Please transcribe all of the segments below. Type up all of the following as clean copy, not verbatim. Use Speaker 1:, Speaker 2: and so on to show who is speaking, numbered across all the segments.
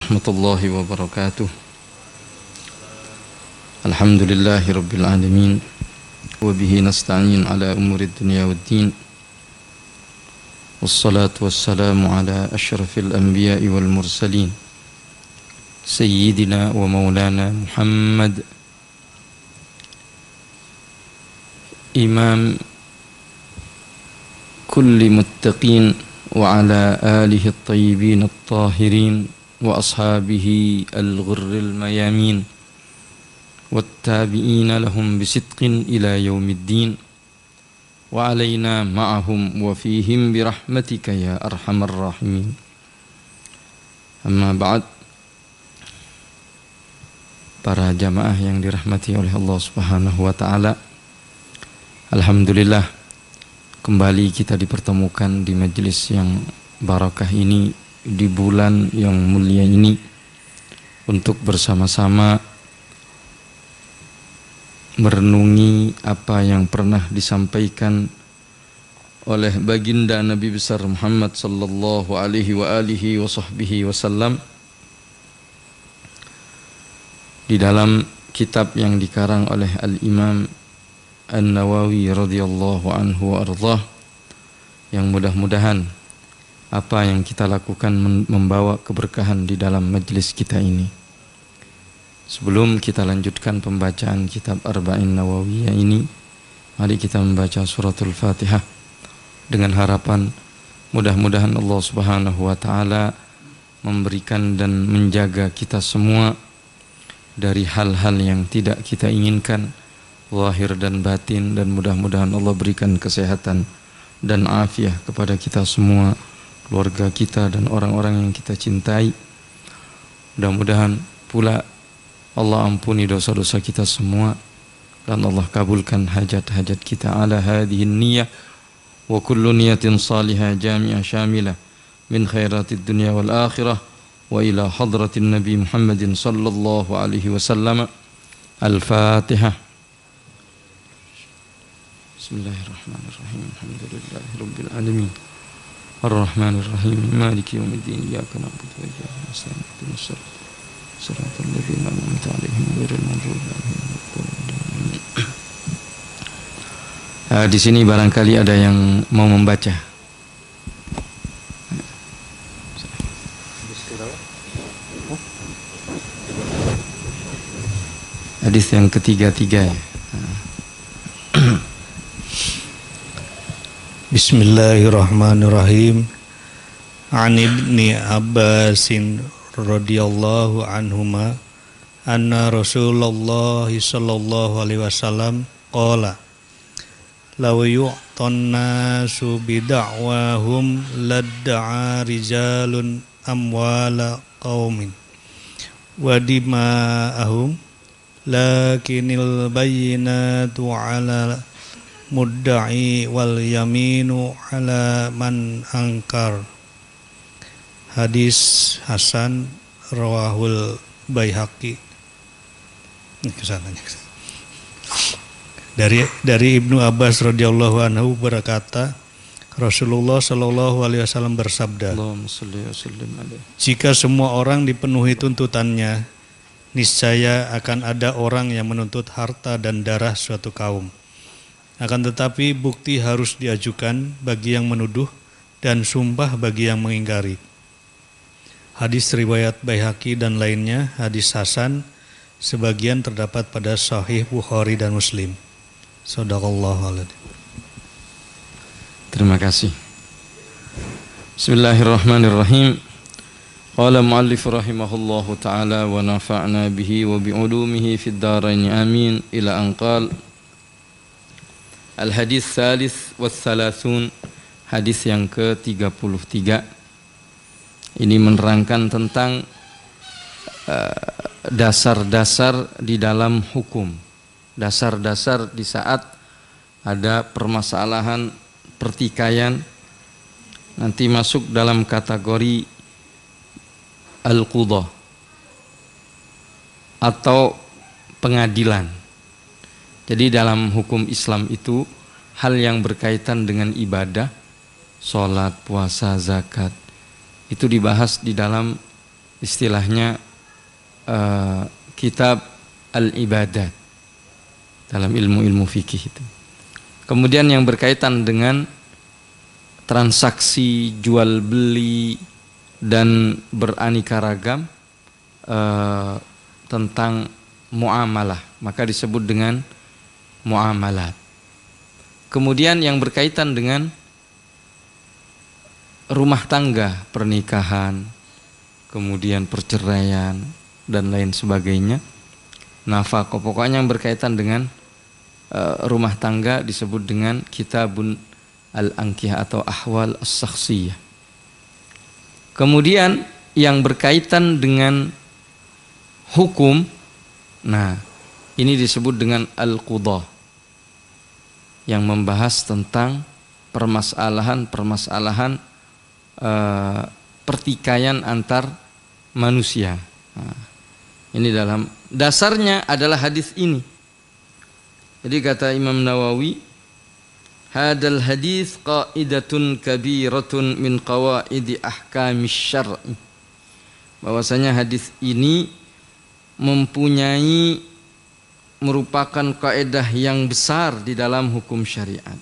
Speaker 1: Warahmatullahi wabarakatuh. Alhamdulillahi rabbil alamin. Wa bihi nasta'in ala umuri dunya waddin. Wassalatu wassalamu ala asyrafil anbiya'i wal mursalin, Sayyidina wa maulana Muhammad, Imam kulli muttaqin, wa ala alihi at-tayyibin at-tahirin, wa ashabihi al-ghurril mayamin, wattabi'ina lahum bisidqin ila yaumiddin, wa alaina ma'ahum wa fihim birahmatika ya arhamar rahimin. Amma ba'd. Para jamaah yang dirahmati oleh Allah Subhanahu wa ta'ala, alhamdulillah kembali kita dipertemukan di majelis yang barakah ini, di bulan yang mulia ini, untuk bersama-sama merenungi apa yang pernah disampaikan oleh baginda Nabi besar Muhammad sallallahu alaihi wa alihi wa sahbihi wasallam di dalam kitab yang dikarang oleh Al-Imam An-Nawawi radhiyallahu anhu wa ardhah, yang mudah-mudahan apa yang kita lakukan membawa keberkahan di dalam majlis kita ini. Sebelum kita lanjutkan pembacaan kitab Arba'in Nawawiyah ini, mari kita membaca suratul Fatihah dengan harapan mudah-mudahan Allah Subhanahu wa ta'ala memberikan dan menjaga kita semua dari hal-hal yang tidak kita inginkan, zahir dan batin, dan mudah-mudahan Allah berikan kesehatan dan afiah kepada kita semua, keluarga kita dan orang-orang yang kita cintai. Mudah-mudahan pula Allah ampuni dosa-dosa kita semua, dan Allah kabulkan hajat-hajat kita ala hadhihin niyah wa kullu niyatin salihah jami'ah syamilah min khairatid dunya wal akhirah wa ila hadratin Nabi Muhammadin sallallahu alaihi wasallam. Al-Fatihah. Bismillahirrahmanirrahim. Alhamdulillahi rabbil alamin. Ar-Rahmanir Rahim. Maliki yaumiddin. Iyyaka na'budu wa iyyaka nasta'in. Ihdinas siratal ladzina an'amta 'alaihim ghairil maghdubi 'alaihim waladdallin. Di sini barangkali ada yang mau membaca. Hadis yang ketiga-tiga ya.
Speaker 2: Bismillahirrahmanirrahim. An Ibni Abbasin radhiyallahu anhuma anna Rasulullah sallallahu alaihi wasallam qala law yu'tan nasu bid'awahum ladda'a rijalun amwala qaumin wa dima'ahum lakinil bayyinatu 'ala mudda'i wal yaminu 'ala man ankar. Hadis hasan rawahul Baihaqi. Dari Ibnu Abbas radhiyallahu anhu berkata, Rasulullah sallallahu alaihi wasallam bersabda, jika semua orang dipenuhi tuntutannya, niscaya akan ada orang yang menuntut harta dan darah suatu kaum. Akan tetapi bukti harus diajukan bagi yang menuduh dan sumpah bagi yang mengingkari. Hadis riwayat Baihaqi dan lainnya, hadis hasan, sebagian terdapat pada Sahih Bukhari dan Muslim. Shadaqallahu aladzim.
Speaker 1: Terima kasih. Bismillahirrahmanirrahim. Qala mu'allif rahimahullahu ta'ala wa nafa'na bihi wa bi'ulumihi fid dharain amin ila an qala al-hadis tsalits wa tsalasun, hadis yang ke-33. Ini menerangkan tentang dasar-dasar di dalam hukum, dasar-dasar di saat ada permasalahan pertikaian, nanti masuk dalam kategori al-qudha atau pengadilan. Jadi dalam hukum Islam itu hal yang berkaitan dengan ibadah, sholat, puasa, zakat, itu dibahas di dalam istilahnya kitab al-ibadat dalam ilmu-ilmu fikih itu. Kemudian yang berkaitan dengan transaksi jual beli dan beraneka ragam tentang muamalah, maka disebut dengan muamalat. Kemudian yang berkaitan dengan rumah tangga, pernikahan, kemudian perceraian dan lain sebagainya, nafkah, pokoknya yang berkaitan dengan rumah tangga disebut dengan kitabun al-ankihah atau ahwal as-sakhsiyah. Kemudian yang berkaitan dengan hukum, nah ini disebut dengan al-qudah, yang membahas tentang permasalahan pertikaian antar manusia. Nah, ini dalam dasarnya adalah hadis ini. Jadi kata Imam Nawawi, hadal hadis qaidatun kabiratun min qawaidi ahkamis syar'i. Bahwasanya hadis ini merupakan kaidah yang besar di dalam hukum syariat.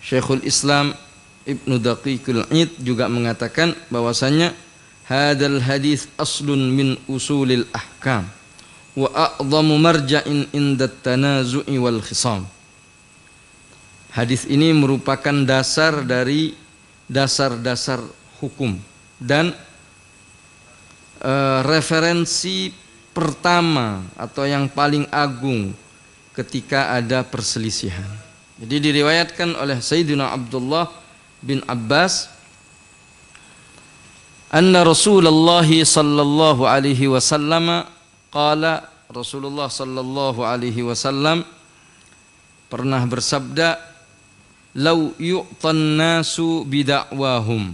Speaker 1: Syekhul Islam Ibnu Daqiqul Id juga mengatakan bahwasanya hadal hadis aslun min usulil ahkam wa a'zamu marja'in inda tanazu'i wal khisam. Hadis ini merupakan dasar dari dasar-dasar hukum dan referensi pertama atau yang paling agung ketika ada perselisihan. Jadi diriwayatkan oleh Sayyidina Abdullah bin Abbas, anna Rasulullah sallallahu alaihi wasallam qala, Rasulullah sallallahu alaihi wasallam pernah bersabda, lau yu'tan nasu bida'wahum,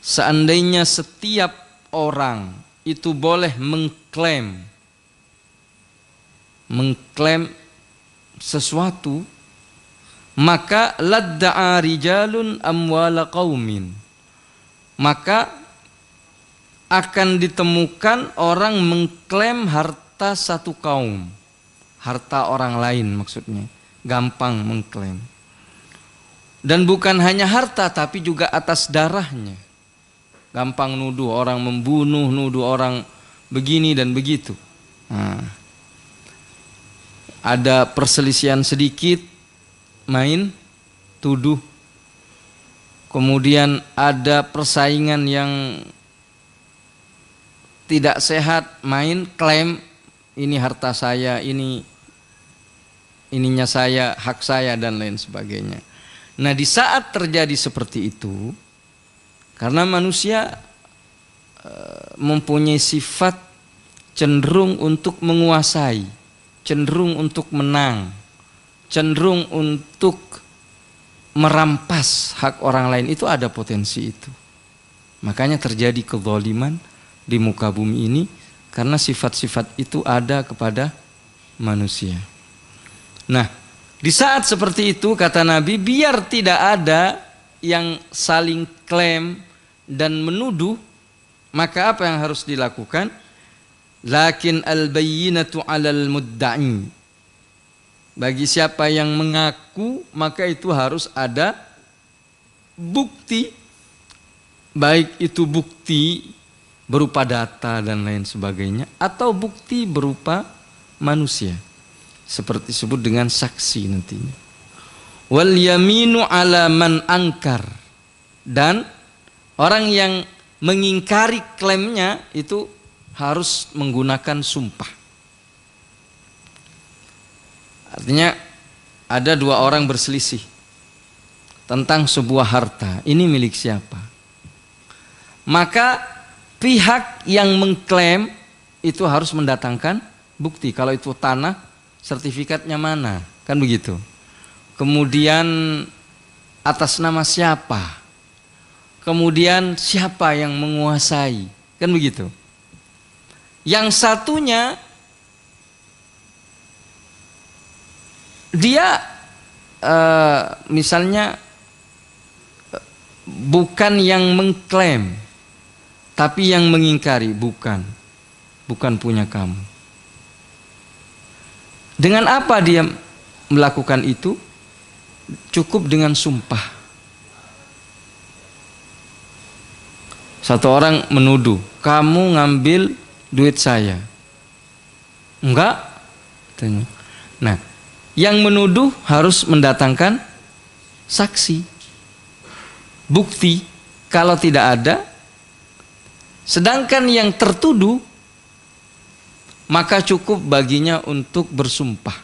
Speaker 1: seandainya setiap orang itu boleh mengklaim sesuatu, maka ladda'a rijalun amwala qaumin, maka akan ditemukan orang mengklaim harta satu kaum, harta orang lain maksudnya, gampang mengklaim. Dan bukan hanya harta tapi juga atas darahnya, gampang nuduh orang membunuh, nuduh orang begini dan begitu. Nah, ada perselisihan sedikit, main tuduh. Kemudian ada persaingan yang tidak sehat, main klaim ini harta saya, ininya saya, hak saya dan lain sebagainya. Nah, di saat terjadi seperti itu, karena manusia mempunyai sifat cenderung untuk menguasai, cenderung untuk menang, cenderung untuk merampas hak orang lain, itu ada potensi itu. Makanya terjadi kezaliman di muka bumi ini karena sifat-sifat itu ada kepada manusia. Nah, di saat seperti itu kata Nabi, biar tidak ada yang saling klaim dan menuduh, maka apa yang harus dilakukan? Lakin al-bayyinatu 'alal mudda'i. Bagi siapa yang mengaku, maka itu harus ada bukti, baik itu bukti berupa data dan lain sebagainya, atau bukti berupa manusia, seperti disebut dengan saksi nantinya. Wal yaminu 'ala man angkar, dan orang yang mengingkari klaimnya itu harus menggunakan sumpah. Artinya ada dua orang berselisih tentang sebuah harta, ini milik siapa? Maka pihak yang mengklaim itu harus mendatangkan bukti. Kalau itu tanah, sertifikatnya mana? Kan begitu. Kemudian atas nama siapa? Kemudian siapa yang menguasai? Kan begitu. Yang satunya dia misalnya bukan yang mengklaim, Tapi yang mengingkari bukan punya kamu. Dengan apa dia melakukan itu? Cukup dengan sumpah. Satu orang menuduh, kamu ngambil duit saya. Enggak. Nah, yang menuduh harus mendatangkan saksi, bukti. Kalau tidak ada, sedangkan yang tertuduh, maka cukup baginya untuk bersumpah.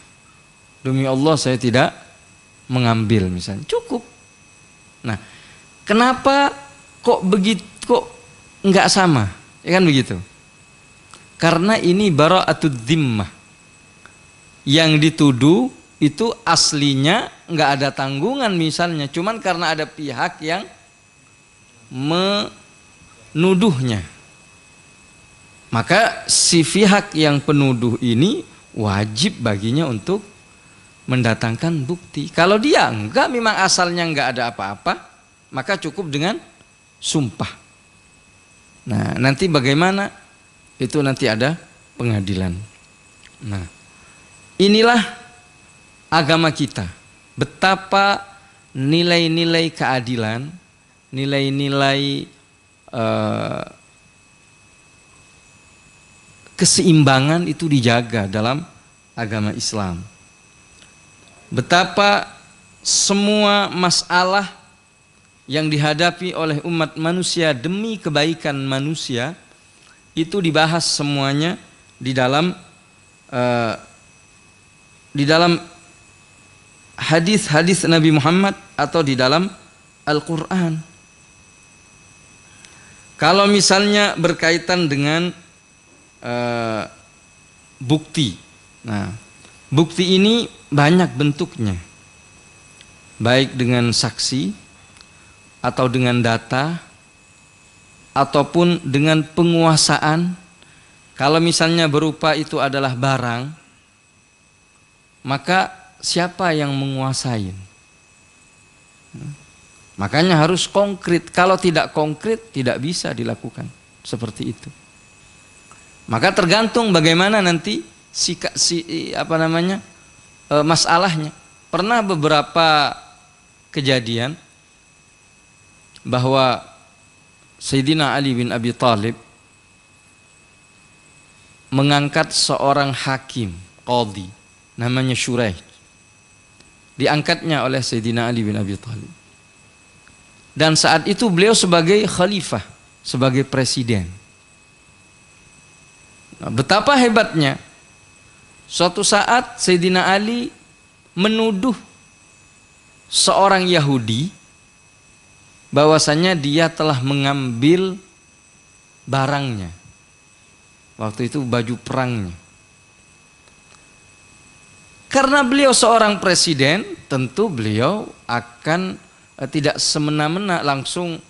Speaker 1: Demi Allah saya tidak mengambil misalnya. Cukup. Nah, kenapa kok begitu, kok enggak sama? Ya kan begitu. Karena ini bara'atud dhimmah. Yang dituduh itu aslinya enggak ada tanggungan misalnya. Cuman karena ada pihak yang menuduhnya. Maka si pihak yang penuduh ini wajib baginya untuk mendatangkan bukti. Kalau dia enggak, memang asalnya enggak ada apa-apa, maka cukup dengan sumpah. Nah, nanti bagaimana? Itu nanti ada pengadilan. Nah, inilah agama kita. Betapa nilai-nilai keadilan, nilai-nilai keseimbangan itu dijaga dalam agama Islam. Betapa semua masalah yang dihadapi oleh umat manusia demi kebaikan manusia itu dibahas semuanya di dalam hadis-hadis Nabi Muhammad atau di dalam Al-Quran. Kalau misalnya berkaitan dengan bukti, nah bukti ini banyak bentuknya, baik dengan saksi atau dengan data ataupun dengan penguasaan. Kalau misalnya berupa itu adalah barang, maka siapa yang menguasai? Makanya harus konkret. Kalau tidak konkret tidak bisa dilakukan seperti itu. Maka tergantung bagaimana nanti masalahnya. Pernah beberapa kejadian bahwa Sayyidina Ali bin Abi Thalib mengangkat seorang hakim, qadhi, namanya Shuraih. Diangkatnya oleh Sayyidina Ali bin Abi Thalib. Dan saat itu beliau sebagai khalifah, sebagai presiden. Betapa hebatnya, suatu saat Sayyidina Ali menuduh seorang Yahudi bahwasanya dia telah mengambil barangnya. Waktu itu baju perangnya. Karena beliau seorang presiden, tentu beliau akan tidak semena-mena langsung,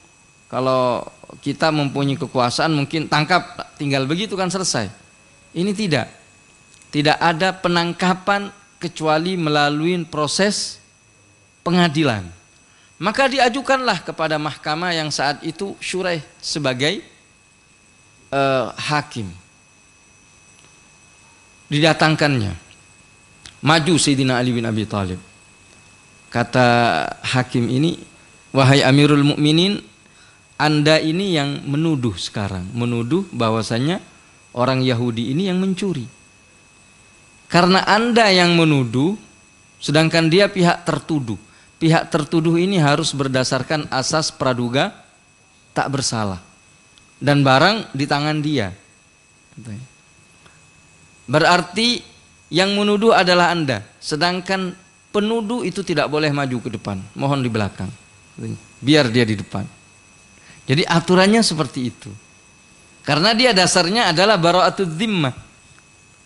Speaker 1: kalau kita mempunyai kekuasaan mungkin tangkap, tinggal begitu kan selesai. Ini tidak ada penangkapan kecuali melalui proses pengadilan. Maka diajukanlah kepada mahkamah yang saat itu Shuraih sebagai hakim. Didatangkannya, maju Sayyidina Ali bin Abi Thalib. Kata hakim ini, wahai Amirul Mukminin, Anda ini yang menuduh sekarang, menuduh bahwasanya orang Yahudi ini yang mencuri. Karena Anda yang menuduh, sedangkan dia pihak tertuduh. Pihak tertuduh ini harus berdasarkan asas praduga tak bersalah. Dan barang di tangan dia. Berarti yang menuduh adalah Anda. Sedangkan penuduh itu tidak boleh maju ke depan. Mohon di belakang. Biar dia di depan. Jadi aturannya seperti itu. Karena dia dasarnya adalah bara'atud dhimmah.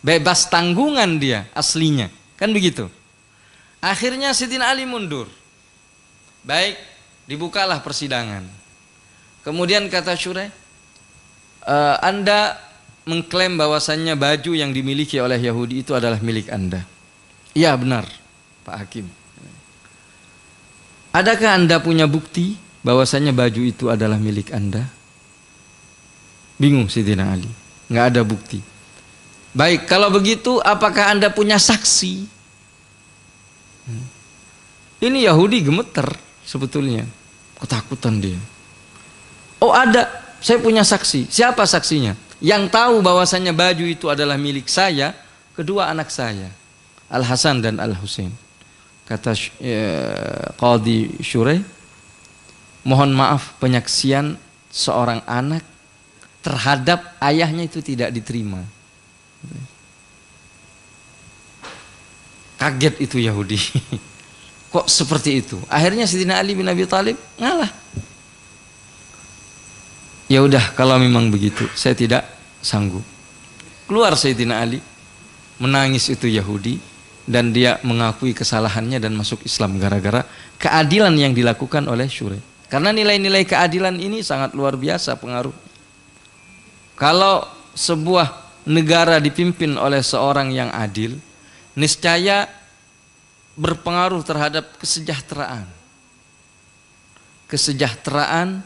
Speaker 1: Bebas tanggungan dia aslinya. Kan begitu. Akhirnya Sayyidina Ali mundur. Baik, dibukalah persidangan. Kemudian kata Shuraih, Anda mengklaim bahwasannya baju yang dimiliki oleh Yahudi itu adalah milik Anda. Iya benar, Pak Hakim. Adakah Anda punya bukti bahwasannya baju itu adalah milik Anda? Bingung Sayyidina Ali, nggak ada bukti. Baik, kalau begitu apakah Anda punya saksi? Ini Yahudi gemeter sebetulnya, ketakutan dia. Oh ada, saya punya saksi. Siapa saksinya? Yang tahu bahwasannya baju itu adalah milik saya, kedua anak saya, Al Hasan dan Al Husain. Kata Qadhi Syureh, mohon maaf penyaksian seorang anak terhadap ayahnya itu tidak diterima. Kaget itu Yahudi. Kok seperti itu? Akhirnya Sayyidina Ali bin Abi Thalib ngalah. Ya udah, kalau memang begitu, saya tidak sanggup. Keluar Sayyidina Ali, menangis itu Yahudi, dan dia mengakui kesalahannya dan masuk Islam gara-gara keadilan yang dilakukan oleh Syureh. Karena nilai-nilai keadilan ini sangat luar biasa pengaruh. Kalau sebuah negara dipimpin oleh seorang yang adil, niscaya berpengaruh terhadap kesejahteraan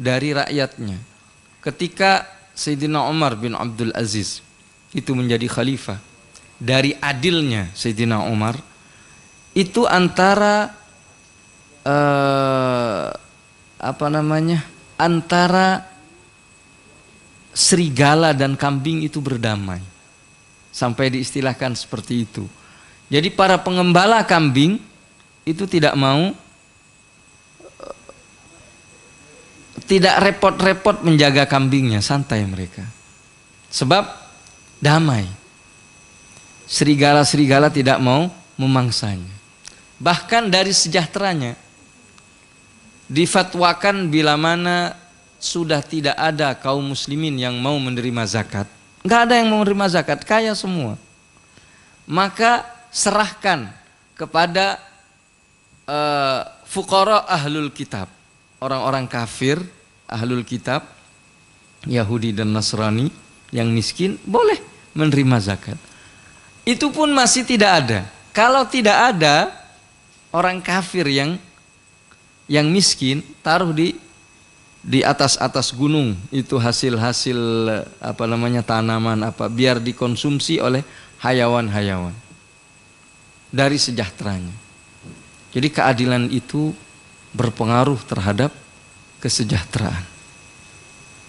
Speaker 1: dari rakyatnya. Ketika Sayyidina Umar bin Abdul Aziz itu menjadi khalifah, dari adilnya Sayyidina Umar itu antara antara serigala dan kambing itu berdamai, sampai diistilahkan seperti itu. Jadi para pengembala kambing itu tidak mau, tidak repot-repot menjaga kambingnya, santai mereka, sebab damai. Serigala-serigala tidak mau memangsanya. Bahkan dari sejahteranya difatwakan bila mana sudah tidak ada kaum muslimin yang mau menerima zakat, nggak ada yang mau menerima zakat, kaya semua, maka serahkan kepada fuqara ahlul kitab, orang-orang kafir ahlul kitab, Yahudi dan Nasrani yang miskin boleh menerima zakat. Itu pun masih tidak ada. Kalau tidak ada, orang kafir yang miskin taruh di atas gunung itu hasil-hasil tanaman biar dikonsumsi oleh hayawan-hayawan dari sejahteranya. Jadi keadilan itu berpengaruh terhadap kesejahteraan.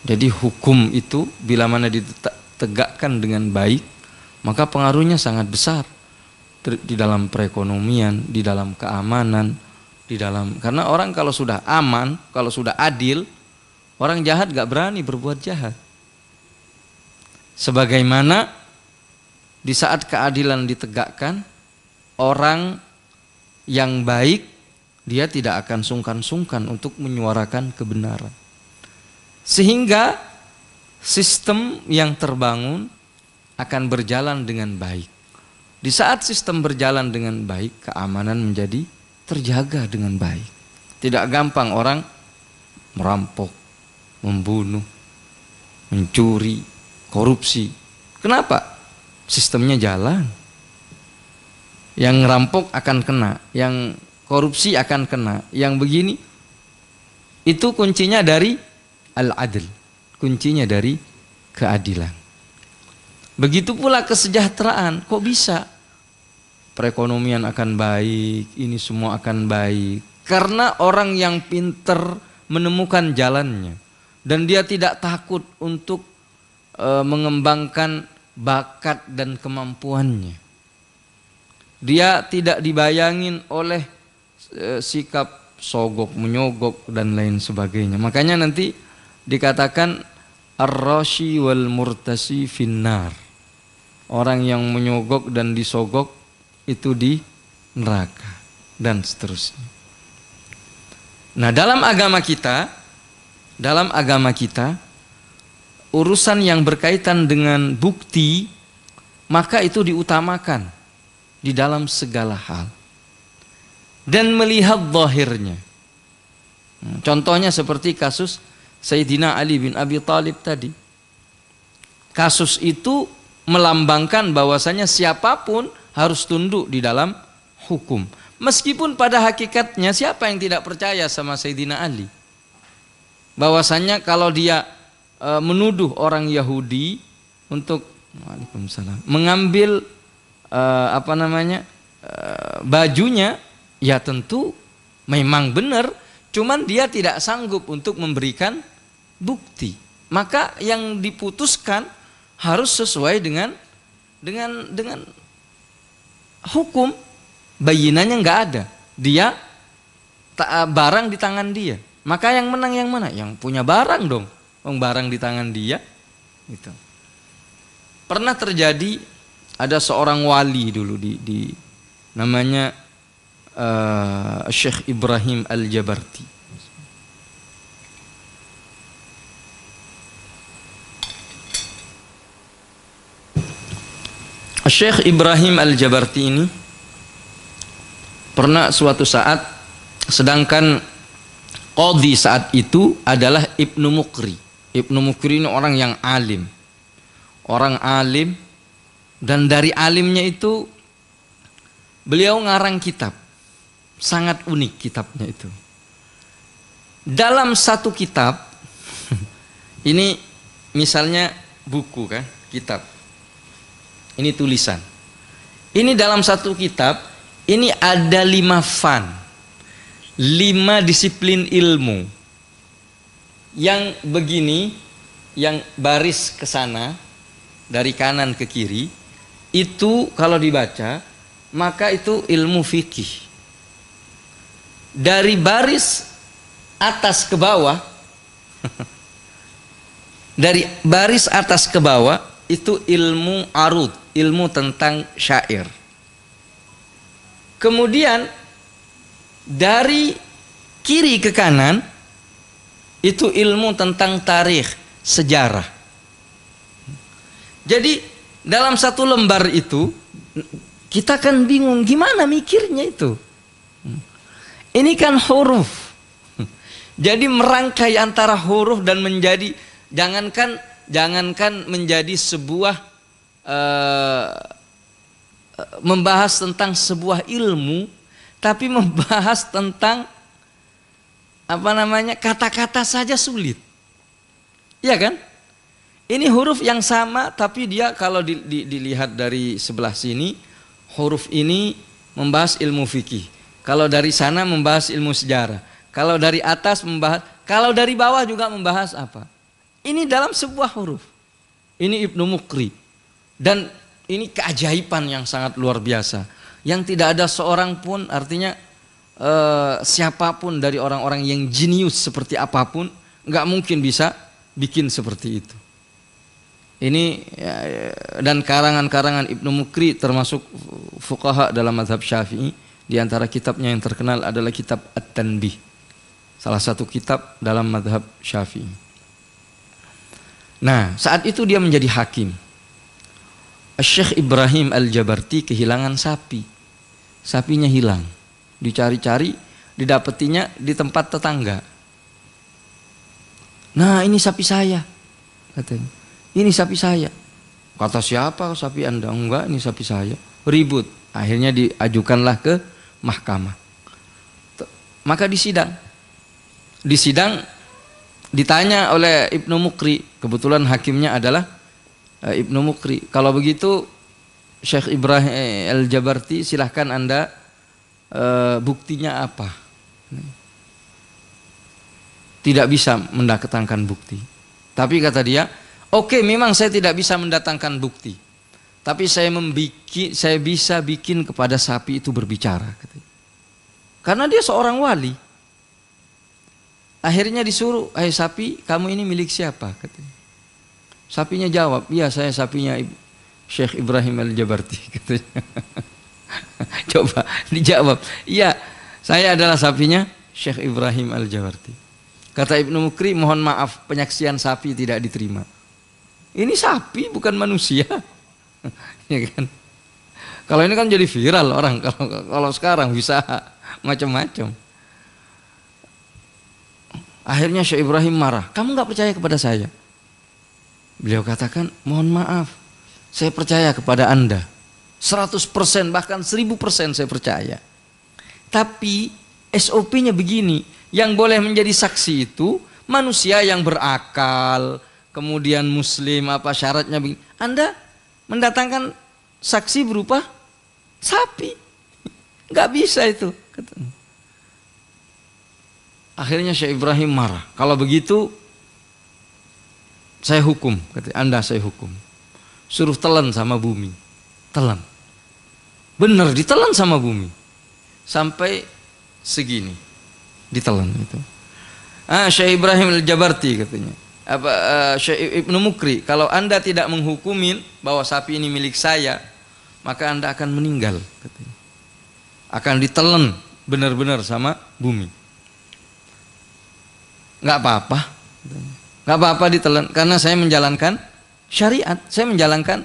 Speaker 1: Jadi hukum itu bila mana ditegakkan dengan baik, maka pengaruhnya sangat besar di dalam perekonomian, di dalam keamanan, karena orang kalau sudah aman, kalau sudah adil, orang jahat gak berani berbuat jahat. Sebagaimana di saat keadilan ditegakkan, orang yang baik dia tidak akan sungkan-sungkan untuk menyuarakan kebenaran. Sehingga sistem yang terbangun akan berjalan dengan baik. Di saat sistem berjalan dengan baik, keamanan menjadi terjaga dengan baik. Tidak gampang orang merampok, membunuh, mencuri, korupsi. Kenapa? Sistemnya jalan. Yang ngerampok akan kena, yang korupsi akan kena, yang begini. Itu kuncinya dari al-adl, kuncinya dari keadilan. Begitu pula kesejahteraan. Kok bisa? Perekonomian akan baik, ini semua akan baik. Karena orang yang pinter menemukan jalannya. Dan dia tidak takut untuk mengembangkan bakat dan kemampuannya. Dia tidak dibayangin oleh sikap sogok, menyogok dan lain sebagainya. Makanya nanti dikatakan ar-rashi wal murtasi finnar. Orang yang menyogok dan disogok itu di neraka dan seterusnya. Nah, dalam agama kita urusan yang berkaitan dengan bukti maka itu diutamakan di dalam segala hal dan melihat zahirnya. Contohnya seperti kasus Sayyidina Ali bin Abi Thalib tadi. Kasus itu melambangkan bahwasanya siapapun harus tunduk di dalam hukum. Meskipun pada hakikatnya siapa yang tidak percaya sama Sayyidina Ali? Bahwasanya kalau dia menuduh orang Yahudi untuk Waalaikumsalam, mengambil bajunya, ya tentu memang benar, cuman dia tidak sanggup untuk memberikan bukti. Maka yang diputuskan harus sesuai dengan hukum. Bayinannya nggak ada, dia barang di tangan dia. Maka yang menang yang mana? Yang punya barang dong. Barang di tangan dia. Gitu. Pernah terjadi, ada seorang wali dulu di namanya Syekh Ibrahim Al-Jabarti. Syekh Ibrahim Al-Jabarti ini pernah suatu saat, sedangkan qadhi saat itu adalah Ibnu Muqri. Ibnu Muqri ini orang yang alim. Orang alim, dan dari alimnya itu beliau ngarang kitab. Sangat unik kitabnya itu. Dalam satu kitab, ini misalnya buku kan, kitab. Ini tulisan. Ini dalam satu kitab, ini ada 5 fan, 5 disiplin ilmu. Yang begini, yang baris ke sana, dari kanan ke kiri, itu kalau dibaca, maka itu ilmu fikih. Dari baris atas ke bawah, dari baris atas ke bawah, itu ilmu arud, ilmu tentang syair. Kemudian dari kiri ke kanan itu ilmu tentang tarikh, sejarah. Jadi dalam satu lembar itu kita kan bingung gimana mikirnya itu. Ini kan huruf. Jadi merangkai antara huruf dan menjadi jangankan menjadi sebuah membahas tentang sebuah ilmu, tapi membahas tentang kata-kata saja sulit. Iya kan? Ini huruf yang sama, tapi dia kalau dilihat dari sebelah sini, huruf ini membahas ilmu fikih. Kalau dari sana membahas ilmu sejarah. Kalau dari atas membahas, kalau dari bawah juga membahas apa? Ini dalam sebuah huruf. Ini Ibnu Muqri. Dan ini keajaiban yang sangat luar biasa, yang tidak ada seorang pun, artinya siapapun dari orang-orang yang jenius seperti apapun, nggak mungkin bisa bikin seperti itu. Ini dan karangan-karangan Ibnu Muqri termasuk fuqaha dalam mazhab Syafi'i. Di antara kitabnya yang terkenal adalah kitab At-Tanbih, salah satu kitab dalam mazhab Syafi'i. Nah, saat itu dia menjadi hakim. Syekh Ibrahim Al-Jabarti kehilangan sapi. Sapinya hilang. Dicari-cari, didapetinya di tempat tetangga. Nah, ini sapi saya, katanya. Ini sapi saya. Kata siapa sapi Anda? Enggak, ini sapi saya. Ribut. Akhirnya diajukanlah ke mahkamah. Maka disidang. Disidang, ditanya oleh Ibnu Muqri. Kebetulan hakimnya adalah Ibnu Muqri. Kalau begitu Syekh Ibrahim Al-Jabarti, silahkan Anda buktinya apa? Tidak bisa mendatangkan bukti. Tapi kata dia, oke, memang saya tidak bisa mendatangkan bukti, tapi saya bisa bikin kepada sapi itu berbicara, katanya. Karena dia seorang wali. Akhirnya disuruh, sapi, kamu ini milik siapa? Katanya. Sapinya jawab, iya saya sapinya Syekh Ibrahim Al-Jabarti, katanya. Coba dijawab, iya saya adalah sapinya Syekh Ibrahim Al-Jabarti. Kata Ibnu Muqri, mohon maaf, penyaksian sapi tidak diterima. Ini sapi bukan manusia. Ya kan? Kalau ini kan jadi viral orang, kalau sekarang bisa macam-macam. Akhirnya Syekh Ibrahim marah, kamu nggak percaya kepada saya? Beliau katakan, mohon maaf, saya percaya kepada Anda 100%, bahkan 1000% saya percaya. Tapi SOP-nya begini, yang boleh menjadi saksi itu manusia yang berakal, kemudian muslim, apa syaratnya begini. Anda mendatangkan saksi berupa sapi. Nggak bisa itu. Akhirnya Syekh Ibrahim marah. Kalau begitu saya hukum, Anda saya hukum. Suruh telan sama bumi. Telan. Benar ditelan sama bumi. Sampai segini. Ditelan itu. Syekh Ibrahim Al-Jabarti katanya. Syekh Ibnu Mukri, kalau Anda tidak menghukumin bahwa sapi ini milik saya, maka Anda akan meninggal katanya. Akan ditelan benar-benar sama bumi. Nggak apa-apa. Nggak apa-apa ditelan karena saya menjalankan syariat, saya menjalankan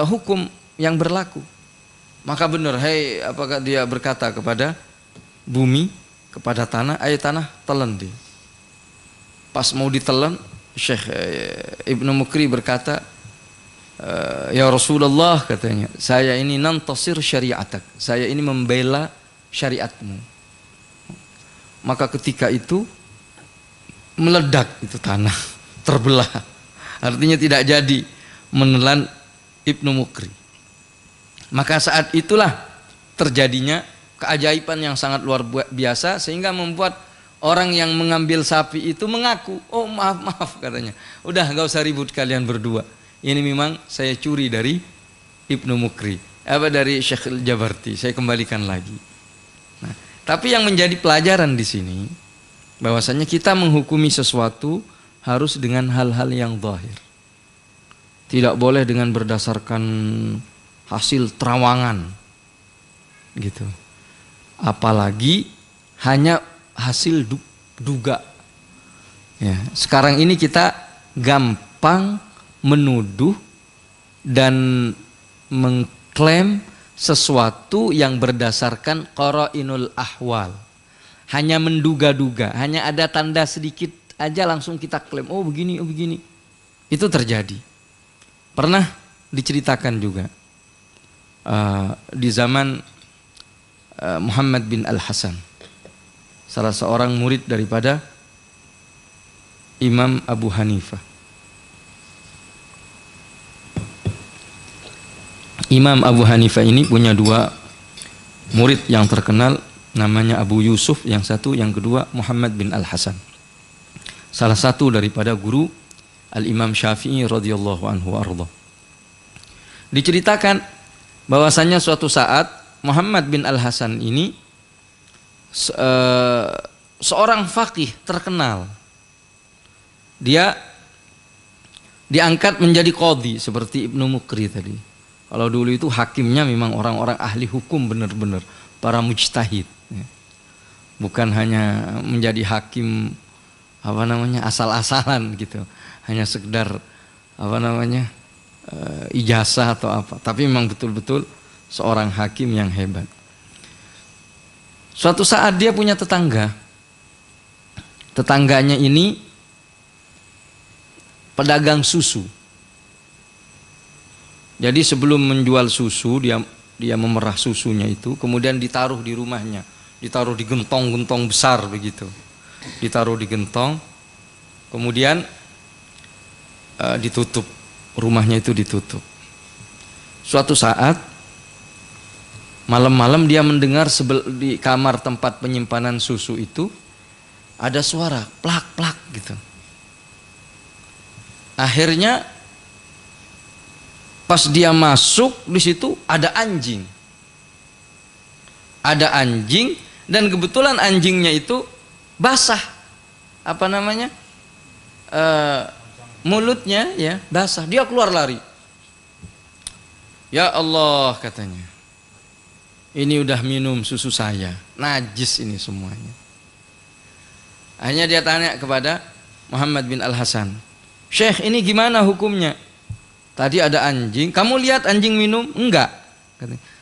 Speaker 1: hukum yang berlaku. Maka benar, apakah dia berkata kepada bumi, kepada tanah, ayo tanah telan dia. Pas mau ditelan, Syekh Ibnu Mukri berkata, ya Rasulullah katanya, saya ini nantasir syariatak, saya ini membela syariatmu. Maka ketika itu meledak itu tanah, terbelah. Artinya tidak jadi menelan Ibnu Mukri. Maka saat itulah terjadinya keajaiban yang sangat luar biasa sehingga membuat orang yang mengambil sapi itu mengaku, oh maaf katanya, udah nggak usah ribut kalian berdua. Ini memang saya curi dari Ibnu Mukri, dari Syekh Al-Jabarti, saya kembalikan lagi. Nah, tapi yang menjadi pelajaran di sini bahwasanya kita menghukumi sesuatu harus dengan hal-hal yang zahir. Tidak boleh dengan berdasarkan hasil terawangan. Gitu. Apalagi hanya hasil duga. Ya, sekarang ini kita gampang menuduh dan mengklaim sesuatu yang berdasarkan qara'inul ahwal. Hanya menduga-duga, hanya ada tanda sedikit aja langsung kita klaim, oh begini, oh begini. Itu terjadi. Pernah diceritakan juga di zaman Muhammad bin Al-Hasan, salah seorang murid daripada Imam Abu Hanifah. Imam Abu Hanifah ini punya dua murid yang terkenal, namanya Abu Yusuf yang satu, yang kedua Muhammad bin Al-Hasan. Salah satu daripada guru Al-Imam Syafi'i radhiyallahu anhu arda. Diceritakan bahwasanya suatu saat Muhammad bin Al-Hasan ini seorang faqih terkenal. Dia diangkat menjadi qadhi seperti Ibnu Mukri tadi. Kalau dulu itu hakimnya memang orang-orang ahli hukum benar-benar, para mujtahid. Bukan hanya menjadi hakim asal-asalan gitu. Hanya sekedar ijazah atau apa. Tapi memang betul-betul seorang hakim yang hebat. Suatu saat dia punya tetangga. Tetangganya ini pedagang susu. Jadi sebelum menjual susu, dia memerah susunya itu, kemudian ditaruh di rumahnya, ditaruh di gentong-gentong besar begitu, ditaruh di gentong, kemudian ditutup, rumahnya itu ditutup. Suatu saat malam-malam dia mendengar di kamar tempat penyimpanan susu itu ada suara plak-plak gitu. Akhirnya pas dia masuk di situ ada anjing. Ada anjing dan kebetulan anjingnya itu basah. Mulutnya ya basah. Dia keluar lari. Ya Allah katanya. Ini udah minum susu saya. Najis ini semuanya. Akhirnya dia tanya kepada Muhammad bin Al-Hasan. Syekh, ini gimana hukumnya? Tadi ada anjing, kamu lihat anjing minum? Enggak.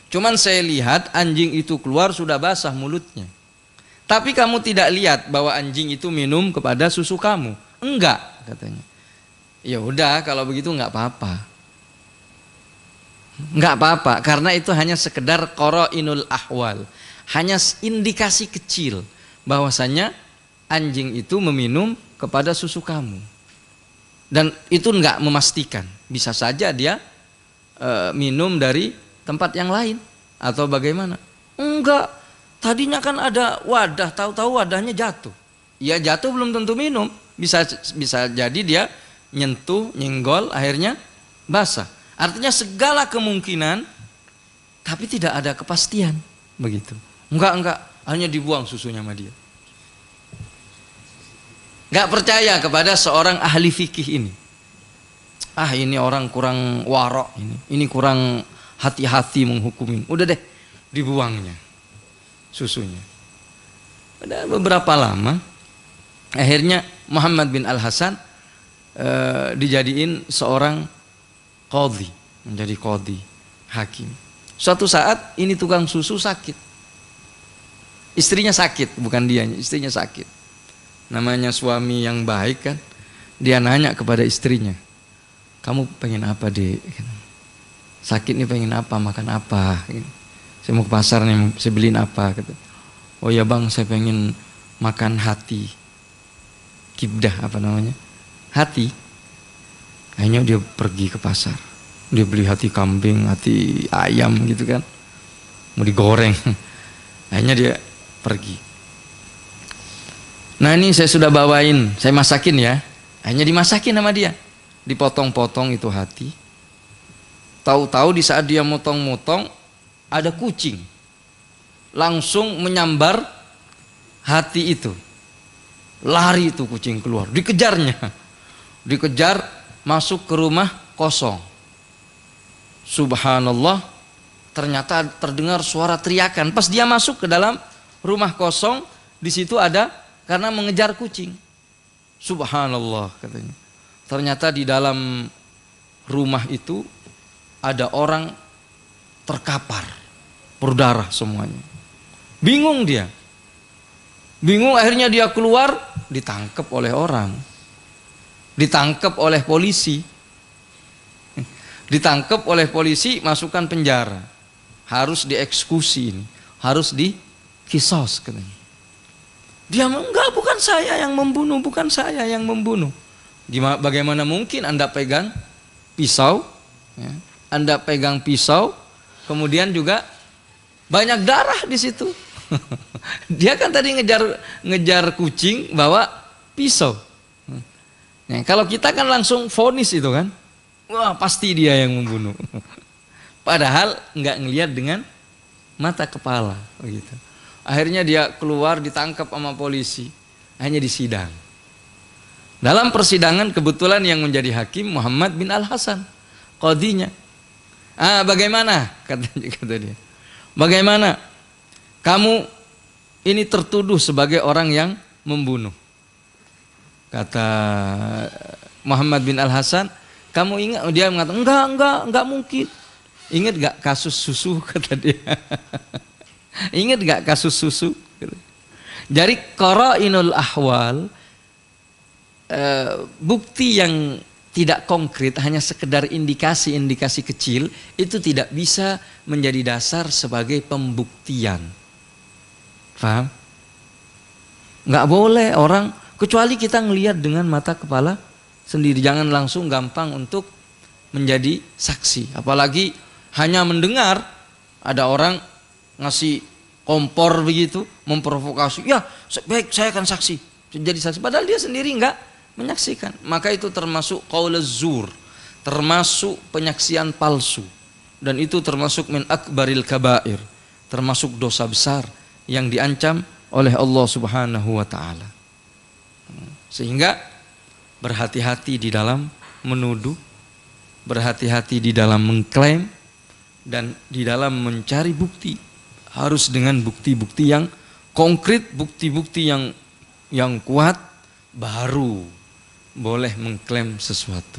Speaker 1: Cuman saya lihat anjing itu keluar sudah basah mulutnya. Tapi kamu tidak lihat bahwa anjing itu minum kepada susu kamu? Enggak, katanya. Ya udah, kalau begitu enggak apa-apa. Enggak apa-apa, karena itu hanya sekedar qara'inul ahwal. Hanya indikasi kecil bahwasanya anjing itu meminum kepada susu kamu. Dan itu enggak memastikan. Bisa saja dia minum dari tempat yang lain atau bagaimana. Enggak, tadinya kan ada wadah, tahu-tahu wadahnya jatuh. Ya jatuh belum tentu minum. Bisa jadi dia nyentuh, nyenggol, akhirnya basah. Artinya segala kemungkinan, tapi tidak ada kepastian. Begitu. Enggak, hanya dibuang susunya sama dia. Enggak percaya kepada seorang ahli fikih ini. Ini orang kurang warok ini kurang hati-hati menghukumin. Udah deh, dibuangnya susunya. Pada beberapa lama, akhirnya Muhammad bin Al-Hasan dijadiin seorang qadhi, menjadi qadhi, hakim. Suatu saat ini tukang susu sakit. Istrinya sakit, bukan dianya, istrinya sakit. Namanya suami yang baik kan, dia nanya kepada istrinya, kamu pengen apa dek? Sakit nih pengen apa, makan apa? Saya mau ke pasar nih, saya beliin apa? Oh ya bang, saya pengen makan hati. Kibdah apa namanya? Hati. Akhirnya dia pergi ke pasar. Dia beli hati kambing, hati ayam gitu kan. Mau digoreng. Akhirnya dia pergi. Nah ini saya sudah bawain, saya masakin ya. Akhirnya dimasakin sama dia. Dipotong-potong itu hati. Tahu-tahu di saat dia motong-motong ada kucing. Langsung menyambar hati itu. Lari itu kucing keluar, dikejarnya. Dikejar masuk ke rumah kosong. Subhanallah, ternyata terdengar suara teriakan. Pas dia masuk ke dalam rumah kosong, di situ ada karena mengejar kucing. Subhanallah katanya. Ternyata di dalam rumah itu ada orang terkapar, berdarah semuanya. Bingung dia. Bingung, akhirnya dia keluar, ditangkap oleh orang. Ditangkap oleh polisi. Ditangkap oleh polisi, masukkan penjara. Harus dieksekusi ini, harus dikisos katanya. Dia enggak, bukan saya yang membunuh, bukan saya yang membunuh. Bagaimana mungkin Anda pegang pisau, ya, Anda pegang pisau, kemudian juga banyak darah di situ. Dia kan tadi ngejar kucing bawa pisau. Nah, kalau kita kan langsung vonis itu kan, wah pasti dia yang membunuh. Padahal nggak ngelihat dengan mata kepala, begitu. Akhirnya dia keluar, ditangkap sama polisi, hanya disidang. Dalam persidangan kebetulan yang menjadi hakim Muhammad bin Al-Hasan, qadhinya. Bagaimana? Kata dia. Bagaimana? Kamu ini tertuduh sebagai orang yang membunuh. Kata Muhammad bin Al-Hasan, kamu ingat? Dia mengatakan, enggak mungkin. Ingat gak kasus susu? Kata dia. Ingat gak kasus susu? Jadi qara'inul ahwal, bukti yang tidak konkret, hanya sekedar indikasi-indikasi kecil, itu tidak bisa menjadi dasar sebagai pembuktian. Paham? Nggak boleh orang, kecuali kita ngelihat dengan mata kepala sendiri. Jangan langsung gampang untuk menjadi saksi. Apalagi hanya mendengar ada orang ngasih kompor begitu, memprovokasi. Ya, baik saya akan saksi, jadi saksi. Padahal dia sendiri nggak menyaksikan. Maka itu termasuk qaul zur, termasuk penyaksian palsu, dan itu termasuk min akbaril kabair, termasuk dosa besar yang diancam oleh Allah Subhanahu wa taala. Sehingga berhati-hati di dalam menuduh, berhati-hati di dalam mengklaim, dan di dalam mencari bukti. Harus dengan bukti-bukti yang konkret, bukti-bukti yang kuat, baru boleh mengklaim sesuatu.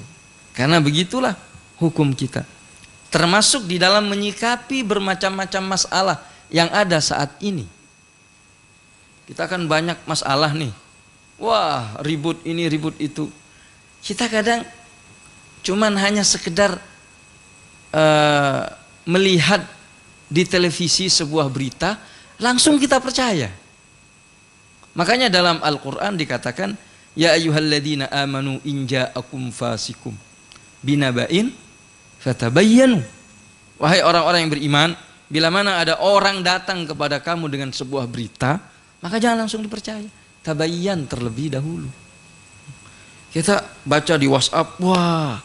Speaker 1: Karena begitulah hukum kita. Termasuk di dalam menyikapi bermacam-macam masalah yang ada saat ini. Kita kan banyak masalah nih. Wah, ribut ini, ribut itu. Kita kadang cuman hanya sekedar melihat di televisi sebuah berita, langsung kita percaya. Makanya dalam Al-Quran dikatakan, Ya ayyuhalladzina amanu in ja'akum fasikum binaba'in fatabayyanu. Wahai orang-orang yang beriman, bila mana ada orang datang kepada kamu dengan sebuah berita, maka jangan langsung dipercaya. Tabayyan terlebih dahulu. Kita baca di WhatsApp, wah,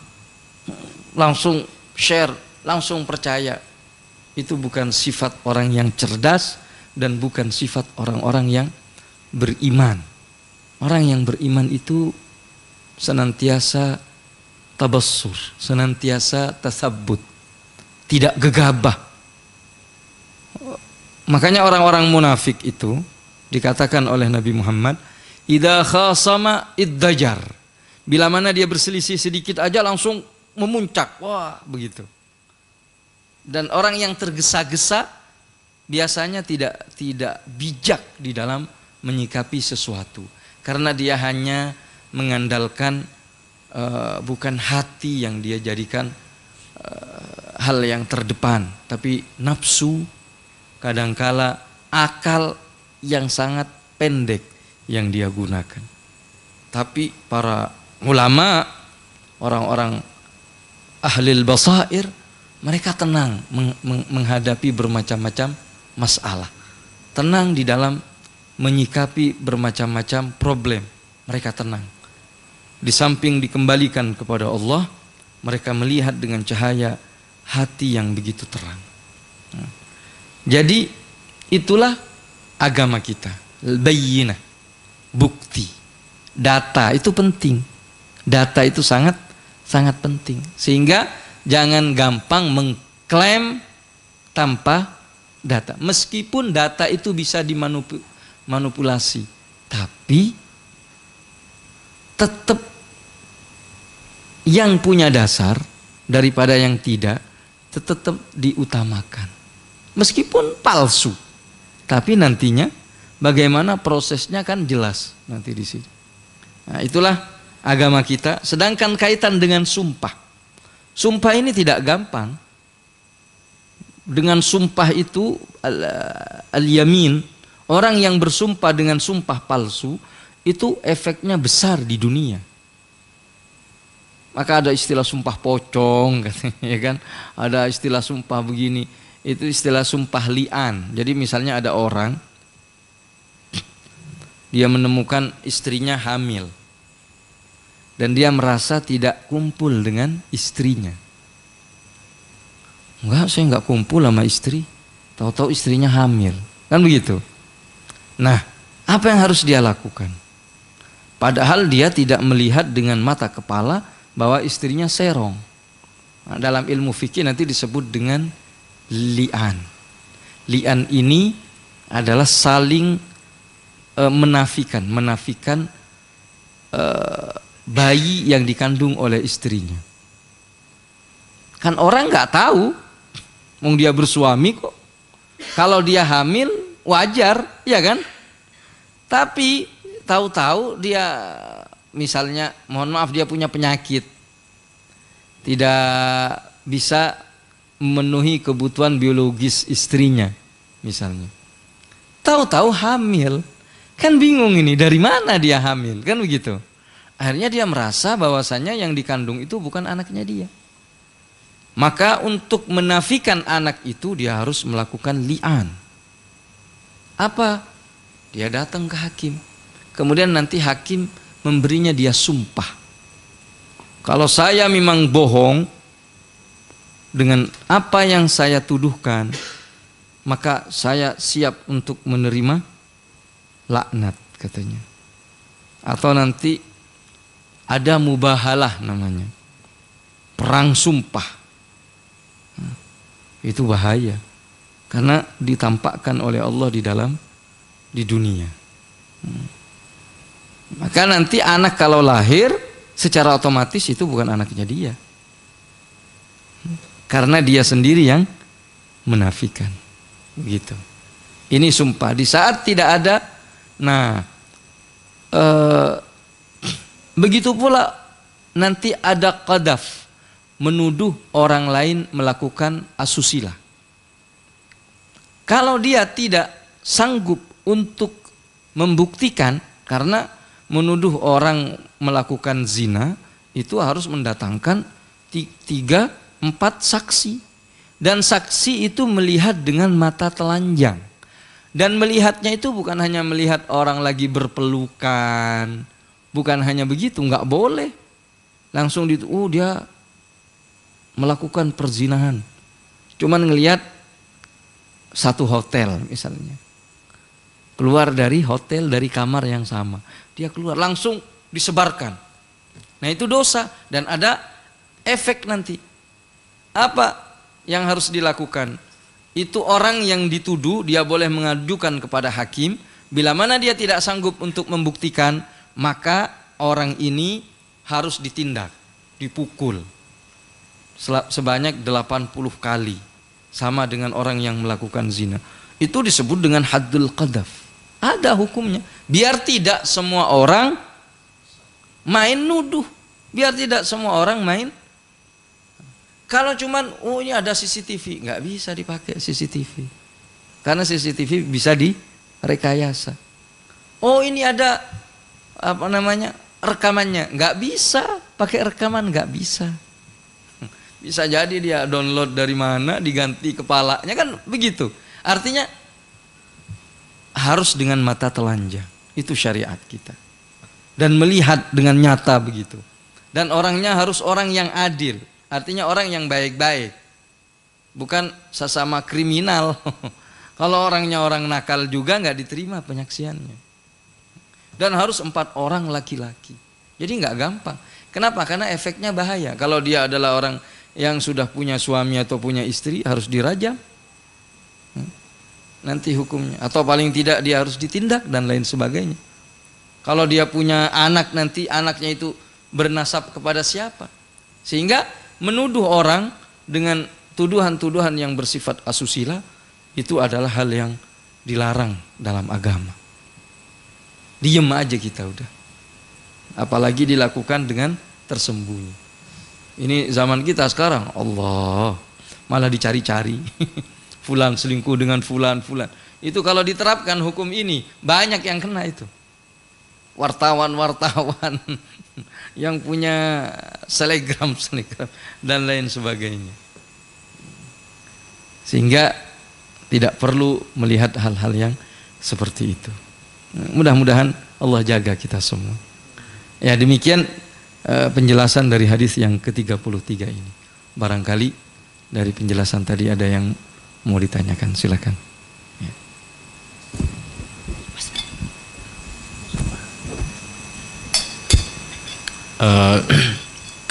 Speaker 1: langsung share, langsung percaya. Itu bukan sifat orang yang cerdas dan bukan sifat orang-orang yang beriman. Orang yang beriman itu senantiasa tabassur, senantiasa tasabbut, tidak gegabah. Makanya orang-orang munafik itu dikatakan oleh Nabi Muhammad, idza khasama iddajar. Bila mana dia berselisih sedikit aja langsung memuncak. Wah, begitu. Dan orang yang tergesa-gesa biasanya tidak bijak di dalam menyikapi sesuatu. Karena dia hanya mengandalkan bukan hati yang dia jadikan hal yang terdepan, tapi nafsu, kadangkala akal yang sangat pendek yang dia gunakan. Tapi para ulama, orang-orang ahlil basair, mereka tenang menghadapi bermacam-macam masalah. Tenang di dalam menyikapi bermacam-macam problem. Mereka tenang. Di samping dikembalikan kepada Allah, mereka melihat dengan cahaya hati yang begitu terang. Jadi itulah agama kita. Bayyinah, bukti. Data itu penting. Data itu sangat penting. Sehingga jangan gampang mengklaim tanpa data. Meskipun data itu bisa dimanipulasi, tapi tetap yang punya dasar daripada yang tidak tetap diutamakan. Meskipun palsu, tapi nantinya bagaimana prosesnya kan jelas nanti di sini. Nah, itulah agama kita. Sedangkan kaitan dengan sumpah. Sumpah ini tidak gampang. Dengan sumpah itu al-yamin, orang yang bersumpah dengan sumpah palsu itu efeknya besar di dunia. Maka ada istilah sumpah pocong, ya kan? Ada istilah sumpah begini, itu istilah sumpah li'an. Jadi misalnya ada orang, dia menemukan istrinya hamil, dan dia merasa tidak kumpul dengan istrinya. Enggak, saya enggak kumpul sama istri. Tahu-tahu istrinya hamil. Kan begitu. Nah, apa yang harus dia lakukan? Padahal dia tidak melihat dengan mata kepala bahwa istrinya serong. Nah, dalam ilmu fikih nanti disebut dengan li'an. Li'an ini adalah saling menafikan bayi yang dikandung oleh istrinya. Kan orang nggak tahu, mau dia bersuami kok. Kalau dia hamil wajar, ya kan? Tapi tahu-tahu dia misalnya, mohon maaf, dia punya penyakit, tidak bisa memenuhi kebutuhan biologis istrinya, misalnya. Tahu-tahu hamil, kan bingung ini dari mana dia hamil, kan begitu. Akhirnya dia merasa bahwasannya yang dikandung itu bukan anaknya dia. Maka untuk menafikan anak itu dia harus melakukan li'an. Apa? Dia datang ke hakim. Kemudian nanti hakim memberinya dia sumpah. Kalau saya memang bohong dengan apa yang saya tuduhkan, maka saya siap untuk menerima laknat, katanya. Atau nanti ada mubahalah namanya, perang sumpah. Itu bahaya, karena ditampakkan oleh Allah di dunia. Maka nanti anak kalau lahir secara otomatis itu bukan anaknya dia, karena dia sendiri yang menafikan. Begitu. Ini sumpah. Di saat tidak ada, nah begitu pula nanti ada qadhaf, menuduh orang lain melakukan asusila. Kalau dia tidak sanggup untuk membuktikan, karena menuduh orang melakukan zina itu harus mendatangkan 3-4 saksi. Dan saksi itu melihat dengan mata telanjang. Dan melihatnya itu bukan hanya melihat orang lagi berpelukan, bukan hanya begitu, nggak boleh. Langsung dia melakukan perzinahan. Cuman ngelihat satu hotel misalnya. Keluar dari hotel, dari kamar yang sama. Dia keluar, langsung disebarkan. Nah itu dosa dan ada efek nanti. Apa yang harus dilakukan? Itu orang yang dituduh, dia boleh mengajukan kepada hakim. Bila mana dia tidak sanggup untuk membuktikan, maka orang ini harus ditindak, dipukul sebanyak 80 kali. Sama dengan orang yang melakukan zina. Itu disebut dengan haddul qadhaf. Ada hukumnya. Biar tidak semua orang main nuduh. Biar tidak semua orang main. Kalau cuman ini ada CCTV, nggak bisa dipakai CCTV. Karena CCTV bisa direkayasa. Oh ini ada rekamannya, nggak bisa pakai rekaman, nggak bisa. Bisa jadi dia download dari mana, diganti kepalanya, kan begitu. Artinya harus dengan mata telanjang. Itu syariat kita. Dan melihat dengan nyata begitu. Dan orangnya harus orang yang adil. Artinya orang yang baik-baik. Bukan sesama kriminal. Kalau orangnya orang nakal juga nggak diterima penyaksiannya. Dan harus 4 orang laki-laki. Jadi nggak gampang. Kenapa? Karena efeknya bahaya. Kalau dia adalah orang yang sudah punya suami atau punya istri, harus dirajam. Nanti hukumnya. Atau paling tidak dia harus ditindak dan lain sebagainya. Kalau dia punya anak, nanti anaknya itu bernasab kepada siapa? Sehingga menuduh orang dengan tuduhan-tuduhan yang bersifat asusila itu adalah hal yang dilarang dalam agama. Diem aja kita udah. Apalagi dilakukan dengan tersembunyi. Ini zaman kita sekarang, Allah, malah dicari-cari. Fulan selingkuh dengan fulan. Itu kalau diterapkan hukum ini, banyak yang kena itu. Wartawan yang punya selegram dan lain sebagainya. Sehingga tidak perlu melihat hal-hal yang seperti itu. Mudah-mudahan Allah jaga kita semua. Ya demikian penjelasan dari hadis yang ke-33 ini. Barangkali dari penjelasan tadi ada yang mau ditanyakan, silakan. Ya.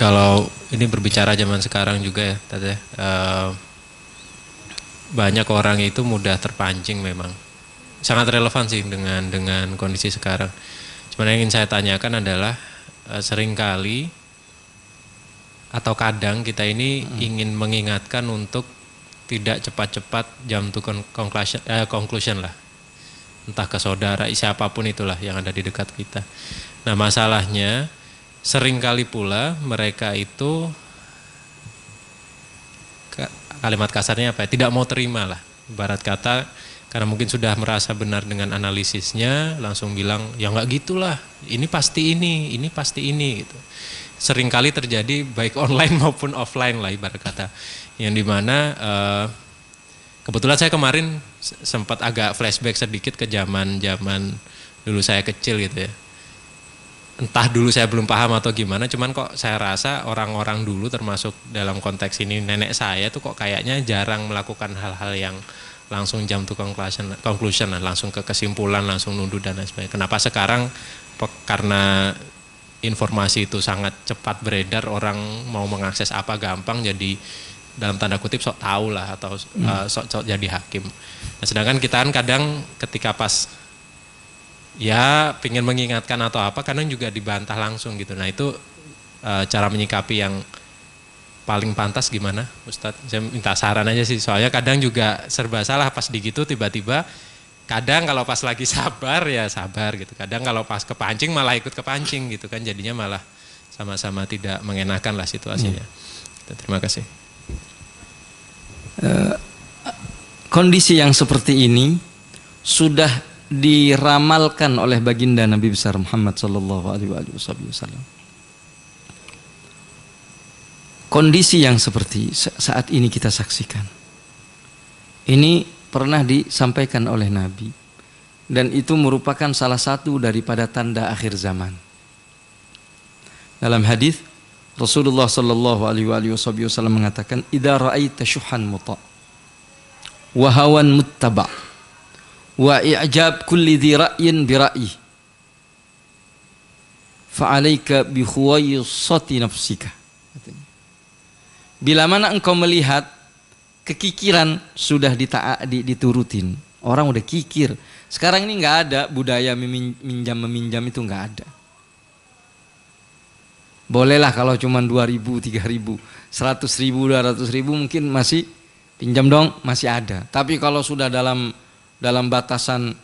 Speaker 3: Kalau ini berbicara zaman sekarang juga ya, Tete, banyak orang itu mudah terpancing memang. Sangat relevan sih dengan kondisi sekarang. Cuman yang ingin saya tanyakan adalah seringkali atau kadang kita ini ingin mengingatkan untuk tidak cepat-cepat jump to conclusion lah. Entah ke saudara, siapapun itulah yang ada di dekat kita. Nah masalahnya seringkali pula mereka itu kalimat kasarnya apa ya, tidak mau terima lah. Ibarat kata karena mungkin sudah merasa benar dengan analisisnya, langsung bilang ya nggak gitulah, ini pasti ini pasti ini gitu. Seringkali terjadi baik online maupun offline lah ibarat kata, yang dimana kebetulan saya kemarin sempat agak flashback sedikit ke zaman dulu saya kecil gitu ya. Entah dulu saya belum paham atau gimana, cuman kok saya rasa orang-orang dulu termasuk dalam konteks ini nenek saya tuh kok kayaknya jarang melakukan hal-hal yang langsung jump to conclusion, langsung ke kesimpulan, langsung nuduh dan lain sebagainya. Kenapa sekarang? Karena informasi itu sangat cepat beredar, orang mau mengakses apa gampang, jadi dalam tanda kutip sok tahu lah atau sok jadi hakim. Nah, sedangkan kita kan kadang ketika pas ya pingin mengingatkan atau apa, kadang juga dibantah langsung gitu. Nah itu cara menyikapi yang paling pantas gimana Ustadz? Saya minta saran aja sih, soalnya kadang juga serba salah pas digitu tiba-tiba. Kadang kalau pas lagi sabar ya sabar gitu, kadang kalau pas kepancing malah ikut kepancing gitu kan, jadinya malah sama-sama tidak mengenakan lah situasinya. Terima kasih.
Speaker 1: Kondisi yang seperti ini sudah diramalkan oleh baginda Nabi besar Muhammad sallallahu alaihi wasallam. Kondisi yang seperti saat ini kita saksikan. Ini pernah disampaikan oleh Nabi dan itu merupakan salah satu daripada tanda akhir zaman. Dalam hadis Rasulullah sallallahu alaihi wasallam mengatakan, "Idza ra'aita syuhan muta' wa hawan muttaba' wa i'jab kulli dhi ra'yin bi ra'yi fa 'alaika bi khuwaysati nafsika." Bila mana engkau melihat kekikiran sudah diturutin, orang udah kikir. Sekarang ini nggak ada budaya meminjam itu nggak ada. Bolehlah kalau cuma 2.000, 3.000, 100.000, 200.000 mungkin masih pinjam dong, masih ada. Tapi kalau sudah dalam batasan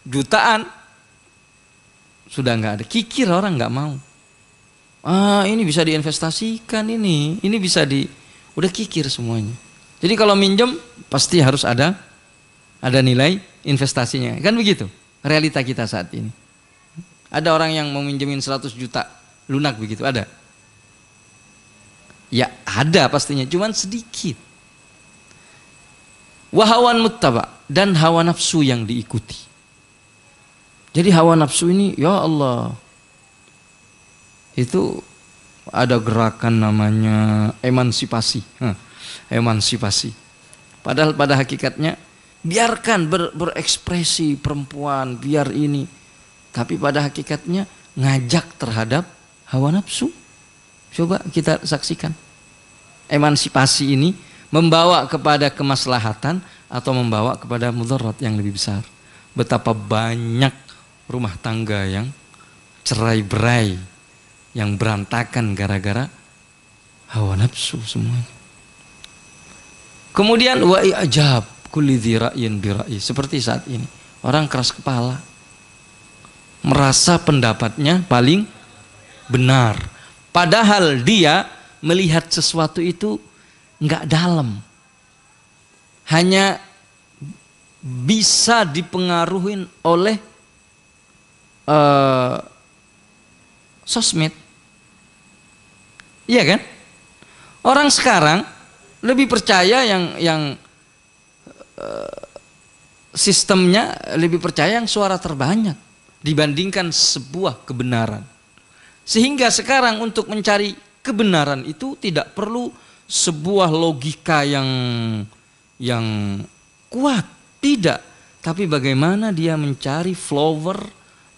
Speaker 1: jutaan sudah nggak ada. Kikir, orang nggak mau. Ini bisa diinvestasikan, ini bisa udah kikir semuanya. Jadi kalau minjem pasti harus ada nilai investasinya, kan begitu realita kita saat ini. Ada orang yang mau minjemin 100 juta lunak begitu, ada? Ya ada pastinya, cuman sedikit. Wahawan muttaba, dan hawa nafsu yang diikuti. Jadi hawa nafsu ini, ya Allah, itu ada gerakan namanya emansipasi. Emansipasi. Padahal pada hakikatnya biarkan berekspresi perempuan, biar ini. Tapi pada hakikatnya ngajak terhadap hawa nafsu. Coba kita saksikan. Emansipasi ini membawa kepada kemaslahatan atau membawa kepada mudarat yang lebih besar. Betapa banyak rumah tangga yang cerai-berai, yang berantakan gara-gara hawa nafsu semuanya. Kemudian wa i'jab kulli dzi ra'yin bi ra'yi, seperti saat ini. Orang keras kepala, merasa pendapatnya paling benar, padahal dia melihat sesuatu itu enggak dalam. Hanya bisa dipengaruhi oleh sosmed. Iya kan? Orang sekarang lebih percaya yang sistemnya, lebih percaya yang suara terbanyak dibandingkan sebuah kebenaran. Sehingga sekarang untuk mencari kebenaran itu tidak perlu sebuah logika yang kuat, tidak. Tapi bagaimana dia mencari follower,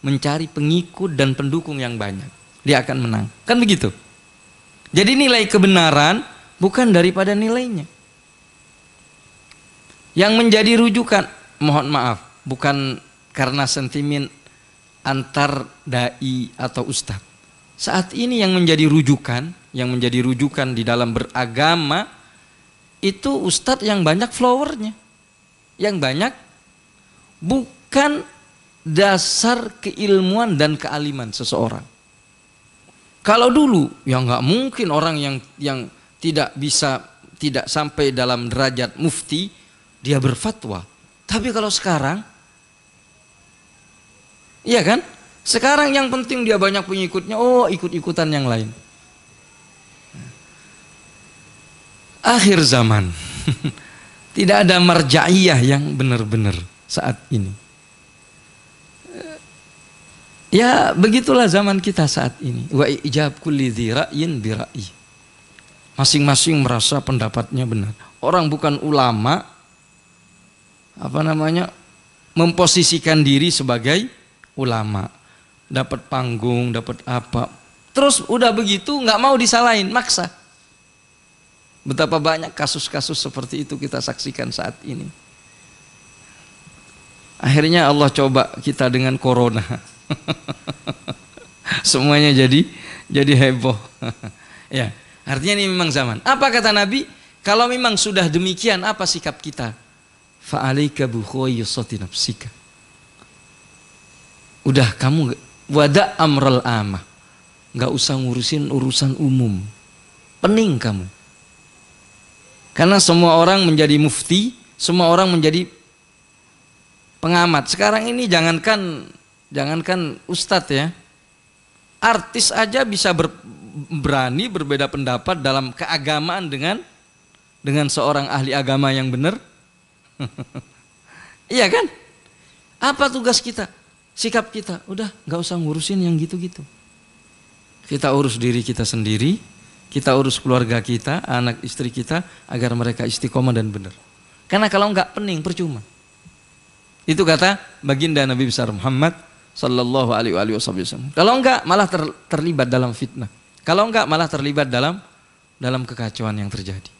Speaker 1: mencari pengikut dan pendukung yang banyak, dia akan menang. Kan begitu? Jadi nilai kebenaran bukan daripada nilainya. Yang menjadi rujukan, mohon maaf, bukan karena sentimen antar dai atau ustadz. Saat ini yang menjadi rujukan di dalam beragama itu ustadz yang banyak followernya, yang banyak, bukan dasar keilmuan dan kealiman seseorang. Kalau dulu ya nggak mungkin orang yang tidak sampai dalam derajat mufti dia berfatwa. Tapi kalau sekarang, iya kan? Sekarang yang penting dia banyak pengikutnya, ikut-ikutan yang lain. Akhir zaman. Tidak ada marja'iyah yang benar-benar saat ini. Ya begitulah zaman kita saat ini. Wa ijab kulli dzi ra'yin bi ra'yi. Masing-masing merasa pendapatnya benar. Orang bukan ulama, memposisikan diri sebagai ulama, dapat panggung, dapat apa, terus udah begitu nggak mau disalahin, maksa. Betapa banyak kasus-kasus seperti itu kita saksikan saat ini. Akhirnya Allah coba kita dengan corona. Semuanya jadi heboh. Ya, artinya ini memang zaman. Apa kata Nabi? Kalau memang sudah demikian, apa sikap kita? Fa'alaika bi khuwaysati nafsika. Udah kamu wada amral amah, nggak usah ngurusin urusan umum, pening kamu. Karena semua orang menjadi mufti, semua orang menjadi pengamat. Sekarang ini jangankan ustadz ya, artis aja bisa berani berbeda pendapat dalam keagamaan dengan seorang ahli agama yang benar. Iya kan? Apa tugas kita? Sikap kita, udah nggak usah ngurusin yang gitu-gitu. Kita urus diri kita sendiri, kita urus keluarga kita, anak istri kita, agar mereka istiqomah dan benar. Karena kalau nggak pening, percuma. Itu kata baginda Nabi besar Muhammad sallallahu alaihi wasallam. Kalau enggak malah terlibat dalam fitnah. Kalau enggak malah terlibat dalam kekacauan yang terjadi.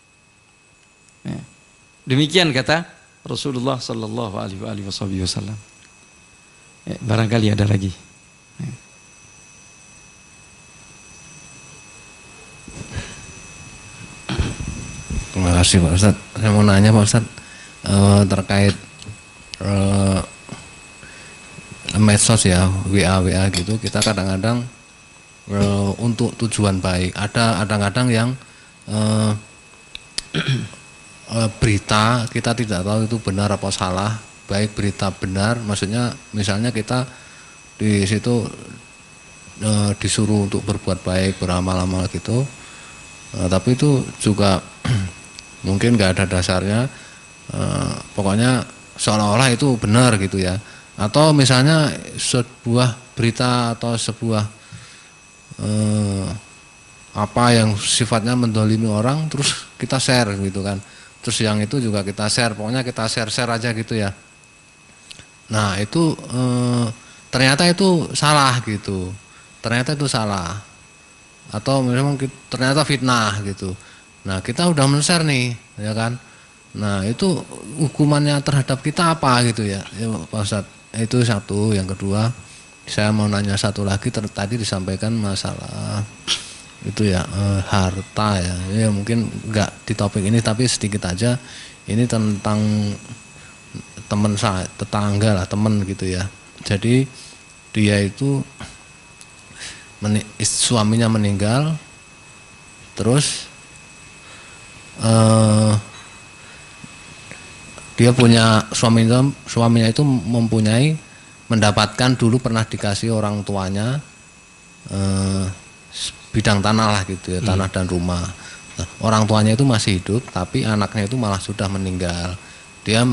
Speaker 1: Ya. Demikian kata Rasulullah sallallahu alaihi wasallam. Ya, barangkali ada lagi. Ya.
Speaker 4: Terima kasih Pak Ustadz. Saya mau nanya Pak Ustadz terkait medsos ya, WA gitu, kita kadang-kadang untuk tujuan baik. Ada kadang-kadang yang berita kita tidak tahu itu benar apa salah. Baik berita benar, maksudnya misalnya kita di situ disuruh untuk berbuat baik, beramal-amal gitu, tapi itu juga mungkin nggak ada dasarnya. Pokoknya seolah-olah itu benar gitu ya. Atau misalnya sebuah berita atau sebuah apa yang sifatnya mendolimi orang, terus kita share gitu kan. Terus yang itu juga kita share, pokoknya kita share aja gitu ya. Nah itu ternyata itu salah gitu. Ternyata itu salah. Atau memang ternyata fitnah gitu. Nah kita udah men-share nih, ya kan. Nah itu hukumannya terhadap kita apa gitu ya, Pak Ustadz. Itu satu. Yang kedua, saya mau nanya satu lagi. Tadi disampaikan masalah itu ya, harta ya. Ya mungkin enggak di topik ini tapi sedikit aja. Ini tentang teman saya, tetangga lah, teman gitu ya. Jadi dia itu suaminya meninggal, terus dia punya suaminya itu mendapatkan dulu pernah dikasih orang tuanya bidang tanah lah gitu ya, tanah dan rumah. Nah, orang tuanya itu masih hidup tapi anaknya itu malah sudah meninggal. Dia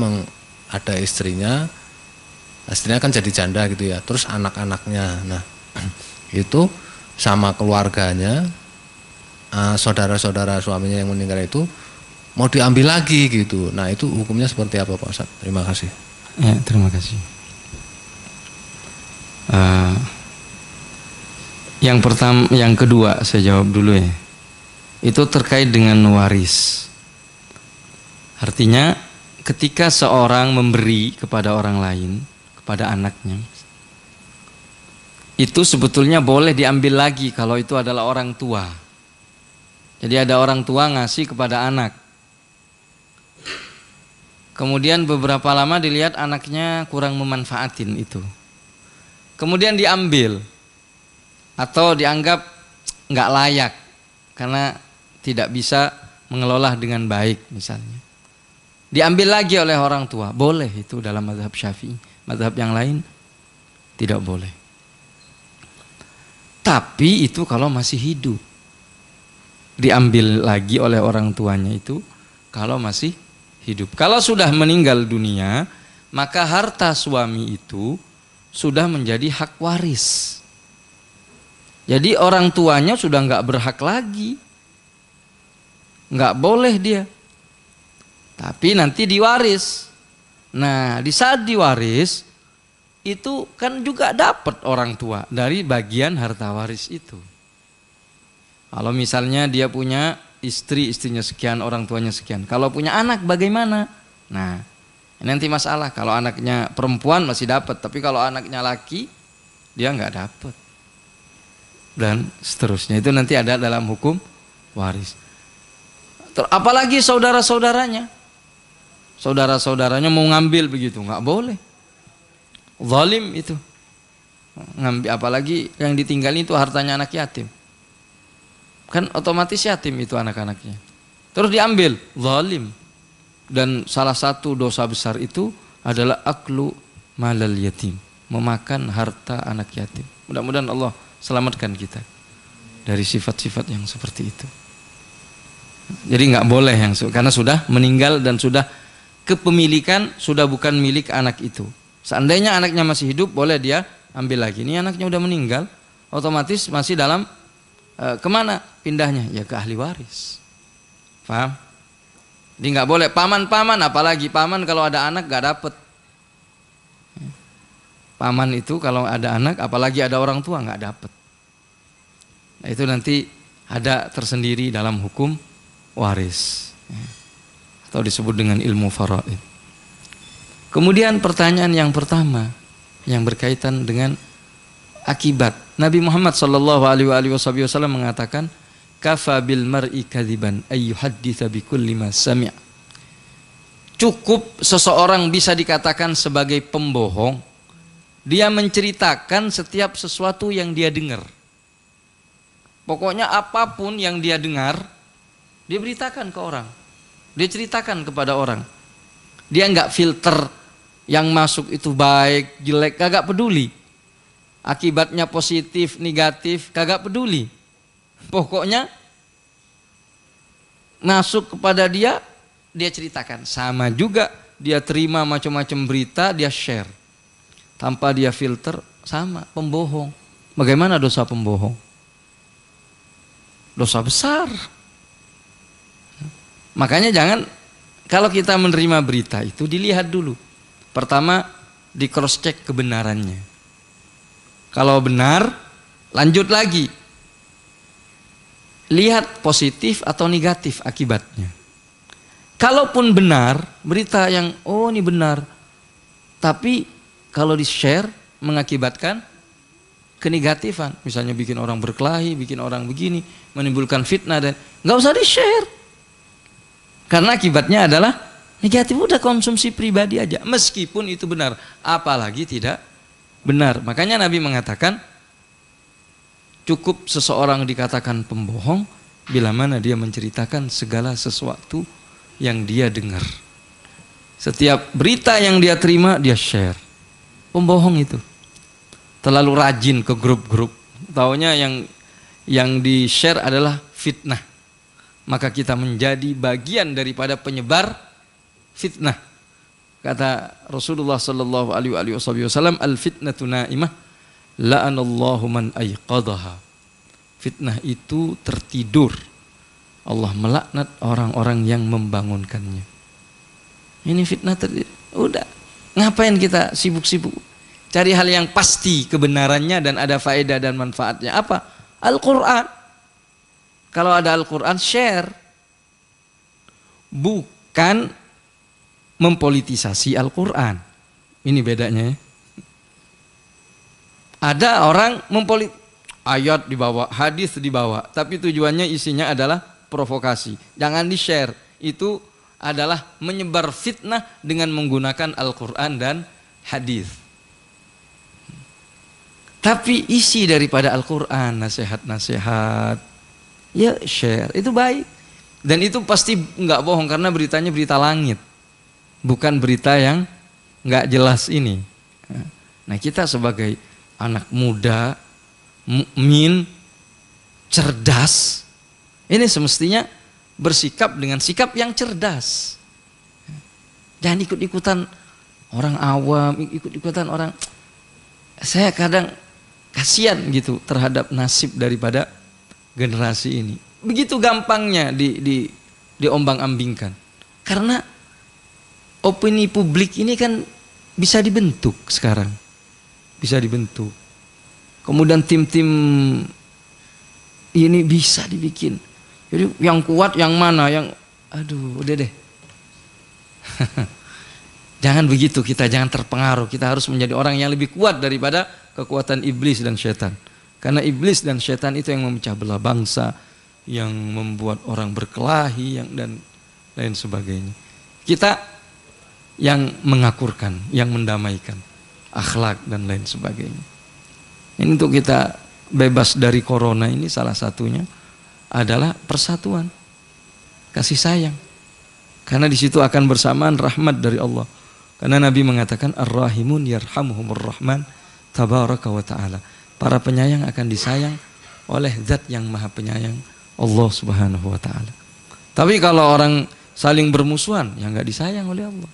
Speaker 4: ada istrinya kan jadi janda gitu ya. Terus anak-anaknya, nah itu sama keluarganya, saudara-saudara suaminya yang meninggal itu mau diambil lagi gitu. Nah itu hukumnya seperti apa Pak Ustadz? Terima kasih.
Speaker 1: Ya, terima kasih. Yang kedua saya jawab dulu ya. Itu terkait dengan waris. Artinya ketika seorang memberi kepada orang lain, kepada anaknya, itu sebetulnya boleh diambil lagi kalau itu adalah orang tua. Jadi ada orang tua ngasih kepada anak. Kemudian beberapa lama dilihat anaknya kurang memanfaatin itu. Kemudian diambil. Atau dianggap nggak layak. Karena tidak bisa mengelola dengan baik misalnya. Diambil lagi oleh orang tua. Boleh itu dalam mazhab Syafi'i. Mazhab yang lain tidak boleh. Tapi itu kalau masih hidup. Diambil lagi oleh orang tuanya itu kalau masih hidup. Kalau sudah meninggal dunia, maka harta suami itu sudah menjadi hak waris. Jadi orang tuanya sudah nggak berhak lagi, nggak boleh dia. Tapi nanti diwaris. Nah, di saat diwaris itu kan juga dapat orang tua dari bagian harta waris itu. Kalau misalnya dia punya istrinya sekian, orang tuanya sekian. Kalau punya anak bagaimana? Nah, nanti masalah. Kalau anaknya perempuan masih dapat, tapi kalau anaknya laki dia nggak dapat. Dan seterusnya itu nanti ada dalam hukum waris. Apalagi saudara-saudaranya. Saudara-saudaranya mau ngambil begitu, nggak boleh. Zalim itu. Ngambil, apalagi yang ditinggalin itu hartanya anak yatim. Kan otomatis yatim itu anak-anaknya. Terus diambil, zalim. Dan salah satu dosa besar itu adalah aklu malal yatim, memakan harta anak yatim. Mudah-mudahan Allah selamatkan kita dari sifat-sifat yang seperti itu. Jadi nggak boleh yang karena sudah meninggal dan sudah kepemilikan sudah bukan milik anak itu. Seandainya anaknya masih hidup boleh dia ambil lagi. Ini anaknya udah meninggal, otomatis masih dalam kemana pindahnya? Ya ke ahli waris. Paham? Jadi nggak boleh paman-paman, apalagi paman kalau ada anak nggak dapet. Paman itu kalau ada anak, apalagi ada orang tua nggak dapet. Nah, itu nanti ada tersendiri dalam hukum waris, atau disebut dengan ilmu faraid. Kemudian pertanyaan yang pertama yang berkaitan dengan akibat. Nabi Muhammad SAW mengatakan, kafa bil mar'i kadziban ay yuhadditsa bi kulli ma sami'. Cukup seseorang bisa dikatakan sebagai pembohong, dia menceritakan setiap sesuatu yang dia dengar. Pokoknya apapun yang dia dengar, dia beritakan ke orang, dia ceritakan kepada orang. Dia nggak filter yang masuk itu baik, jelek, kagak peduli. Akibatnya positif, negatif, kagak peduli. Pokoknya masuk kepada dia, dia ceritakan. Sama juga dia terima macam-macam berita, dia share. Tanpa dia filter, sama, pembohong. Bagaimana dosa pembohong? Dosa besar. Makanya jangan, kalau kita menerima berita itu dilihat dulu. Pertama di cross check kebenarannya. Kalau benar, lanjut lagi. Lihat positif atau negatif akibatnya. Kalaupun benar, berita yang oh ini benar, tapi kalau di share mengakibatkan kenegatifan, misalnya bikin orang berkelahi, bikin orang begini, menimbulkan fitnah, dan nggak usah di share. Karena akibatnya adalah negatif, udah konsumsi pribadi aja. Meskipun itu benar, apalagi tidak benar. Makanya Nabi mengatakan, cukup seseorang dikatakan pembohong bila mana dia menceritakan segala sesuatu yang dia dengar. Setiap berita yang dia terima, dia share. Pembohong itu. Terlalu rajin ke grup-grup. Taunya yang di share adalah fitnah. Maka kita menjadi bagian daripada penyebar fitnah. Kata Rasulullah sallallahu alaihi wasallam, al fitnatu naimah la'anallahu man ayqadhaha. Fitnah itu tertidur. Allah melaknat orang-orang yang membangunkannya. Ini fitnah tertidur. Udah, ngapain kita sibuk-sibuk cari hal yang pasti kebenarannya dan ada faedah dan manfaatnya? Apa? Al-Qur'an. Kalau ada Al-Quran, share. Bukan mempolitisasi Al-Quran. Ini bedanya ya. Ada orang ayat dibawa, hadis dibawa, tapi tujuannya isinya adalah provokasi. Jangan di-share. Itu adalah menyebar fitnah dengan menggunakan Al-Quran dan hadis. Tapi isi daripada Al-Quran, nasihat-nasihat, ya share, itu baik. Dan itu pasti nggak bohong karena beritanya berita langit, bukan berita yang nggak jelas ini. Nah, kita sebagai anak muda, mukmin, cerdas, ini semestinya bersikap dengan sikap yang cerdas. Jangan ikut-ikutan orang awam, ikut-ikutan orang. Saya kadang kasihan gitu terhadap nasib daripada generasi ini. Begitu gampangnya diombang-ambingkan. Karena opini publik ini kan bisa dibentuk sekarang. Bisa dibentuk. Kemudian tim-tim ini bisa dibikin. Jadi yang kuat yang mana? Yang aduh, udah deh. Jangan begitu, kita jangan terpengaruh. Kita harus menjadi orang yang lebih kuat daripada kekuatan iblis dan syaitan. Karena iblis dan syaitan itu yang memecah belah bangsa, yang membuat orang berkelahi, dan lain sebagainya. Kita yang mengakurkan, yang mendamaikan, akhlak dan lain sebagainya. Ini untuk kita bebas dari corona ini salah satunya adalah persatuan, kasih sayang. Karena di situ akan bersamaan rahmat dari Allah. Karena Nabi mengatakan ar-rahimun yarhamuhumur rahman tabaraka wa ta'ala. Para penyayang akan disayang oleh zat yang maha penyayang, Allah subhanahu wa ta'ala. Tapi kalau orang saling bermusuhan, ya nggak disayang oleh Allah.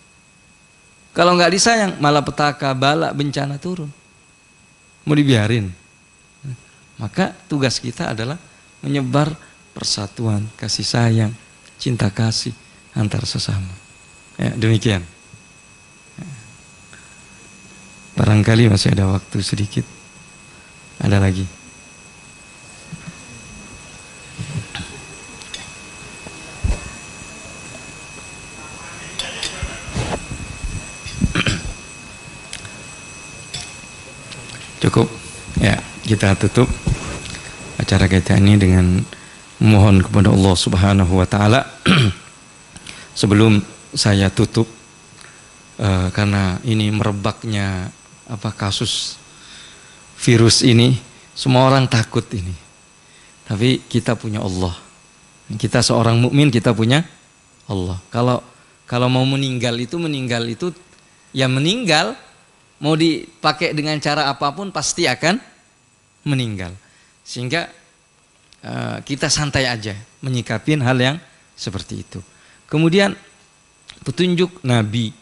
Speaker 1: Kalau nggak disayang, malah petaka, bala, bencana turun. Mau dibiarin. Maka tugas kita adalah menyebar persatuan, kasih sayang, cinta kasih antar sesama. Ya, demikian. Barangkali masih ada waktu sedikit. Ada lagi. Cukup. Ya, kita tutup acara kita ini dengan mohon kepada Allah Subhanahu wa taala. Sebelum saya tutup, karena ini merebaknya kasus virus ini, semua orang takut ini. Tapi kita punya Allah. Kita seorang mukmin, kita punya Allah. Kalau mau meninggal itu ya meninggal, mau dipakai dengan cara apapun pasti akan meninggal. Sehingga kita santai aja menyikapin hal yang seperti itu. Kemudian petunjuk Nabi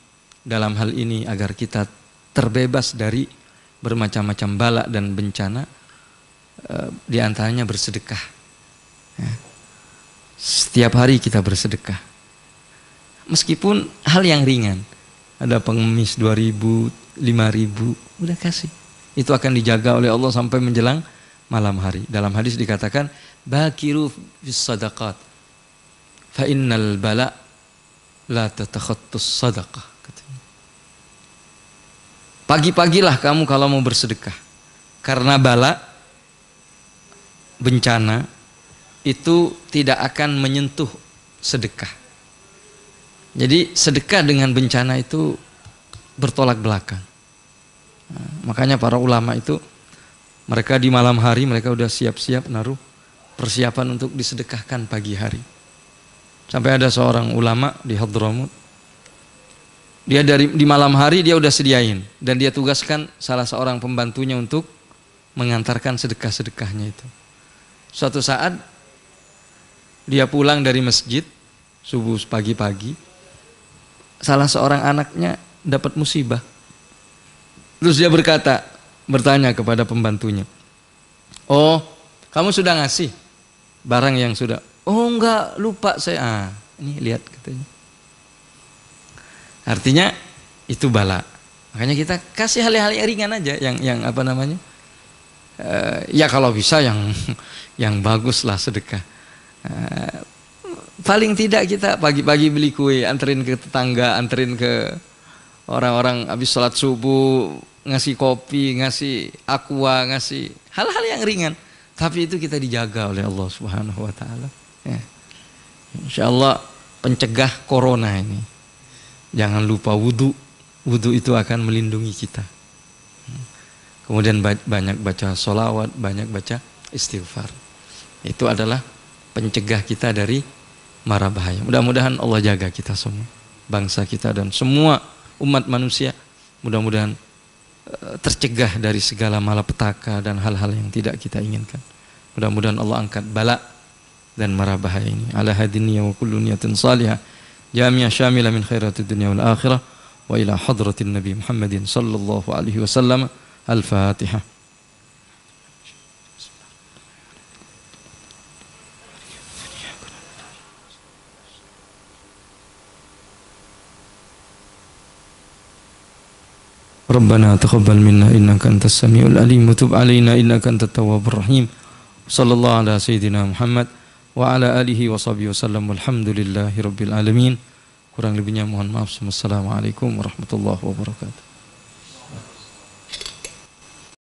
Speaker 1: dalam hal ini agar kita terbebas dari bermacam-macam bala dan bencana, di antaranya bersedekah. Ya. Setiap hari kita bersedekah. Meskipun hal yang ringan, ada pengemis 2.000, 5.000, udah kasih. Itu akan dijaga oleh Allah sampai menjelang malam hari. Dalam hadis dikatakan, bakiru fis sadaqat, fa innal bala la tatakhattus sadaqah. Pagi-pagilah kamu kalau mau bersedekah. Karena bala, bencana, itu tidak akan menyentuh sedekah. Jadi sedekah dengan bencana itu bertolak belakang. Nah, makanya para ulama itu, mereka di malam hari, mereka udah siap-siap naruh persiapan untuk disedekahkan pagi hari. Sampai ada seorang ulama di Hadramut, dia di malam hari dia udah sediain, dan dia tugaskan salah seorang pembantunya untuk mengantarkan sedekah-sedekahnya itu. Suatu saat dia pulang dari masjid subuh pagi-pagi, salah seorang anaknya dapat musibah. Terus dia bertanya kepada pembantunya, "Oh, kamu sudah ngasih barang yang sudah?" "Oh enggak, lupa saya." Ini lihat katanya. Artinya itu bala. Makanya kita kasih hal-hal yang ringan aja, yang apa namanya? Ya kalau bisa yang bagus lah sedekah. Paling tidak kita pagi-pagi beli kue, anterin ke tetangga, anterin ke orang-orang habis sholat subuh, ngasih kopi, ngasih aqua, ngasih hal-hal yang ringan. Tapi itu kita dijaga oleh Allah Subhanahu wa taala. Ya. Insyaallah pencegah corona ini. Jangan lupa wudu. Wudu itu akan melindungi kita. Kemudian banyak baca sholawat, banyak baca istighfar. Itu adalah pencegah kita dari mara bahaya. Mudah-mudahan Allah jaga kita semua, bangsa kita dan semua umat manusia. Mudah-mudahan tercegah dari segala malapetaka dan hal-hal yang tidak kita inginkan. Mudah-mudahan Allah angkat bala dan mara bahaya ini. Ala hadiniya wa kullu niyatin salihah jami'ah syamilah min khairatid dunya wal akhirah wa ila hadratin Nabi Muhammadin sallallahu alaihi wasallam. Al-Fatihah. Rabbana taqabbal minna innaka antas samiul alim wa tub alaina innaka antat tawwabur rahim. Sallallahu ala sayyidina Muhammad wa ala alihi wa sahbihi wasallam. Walhamdulillahi rabbil alamin. Kurang lebihnya mohon maaf. Wassalamualaikum warahmatullahi wabarakatuh.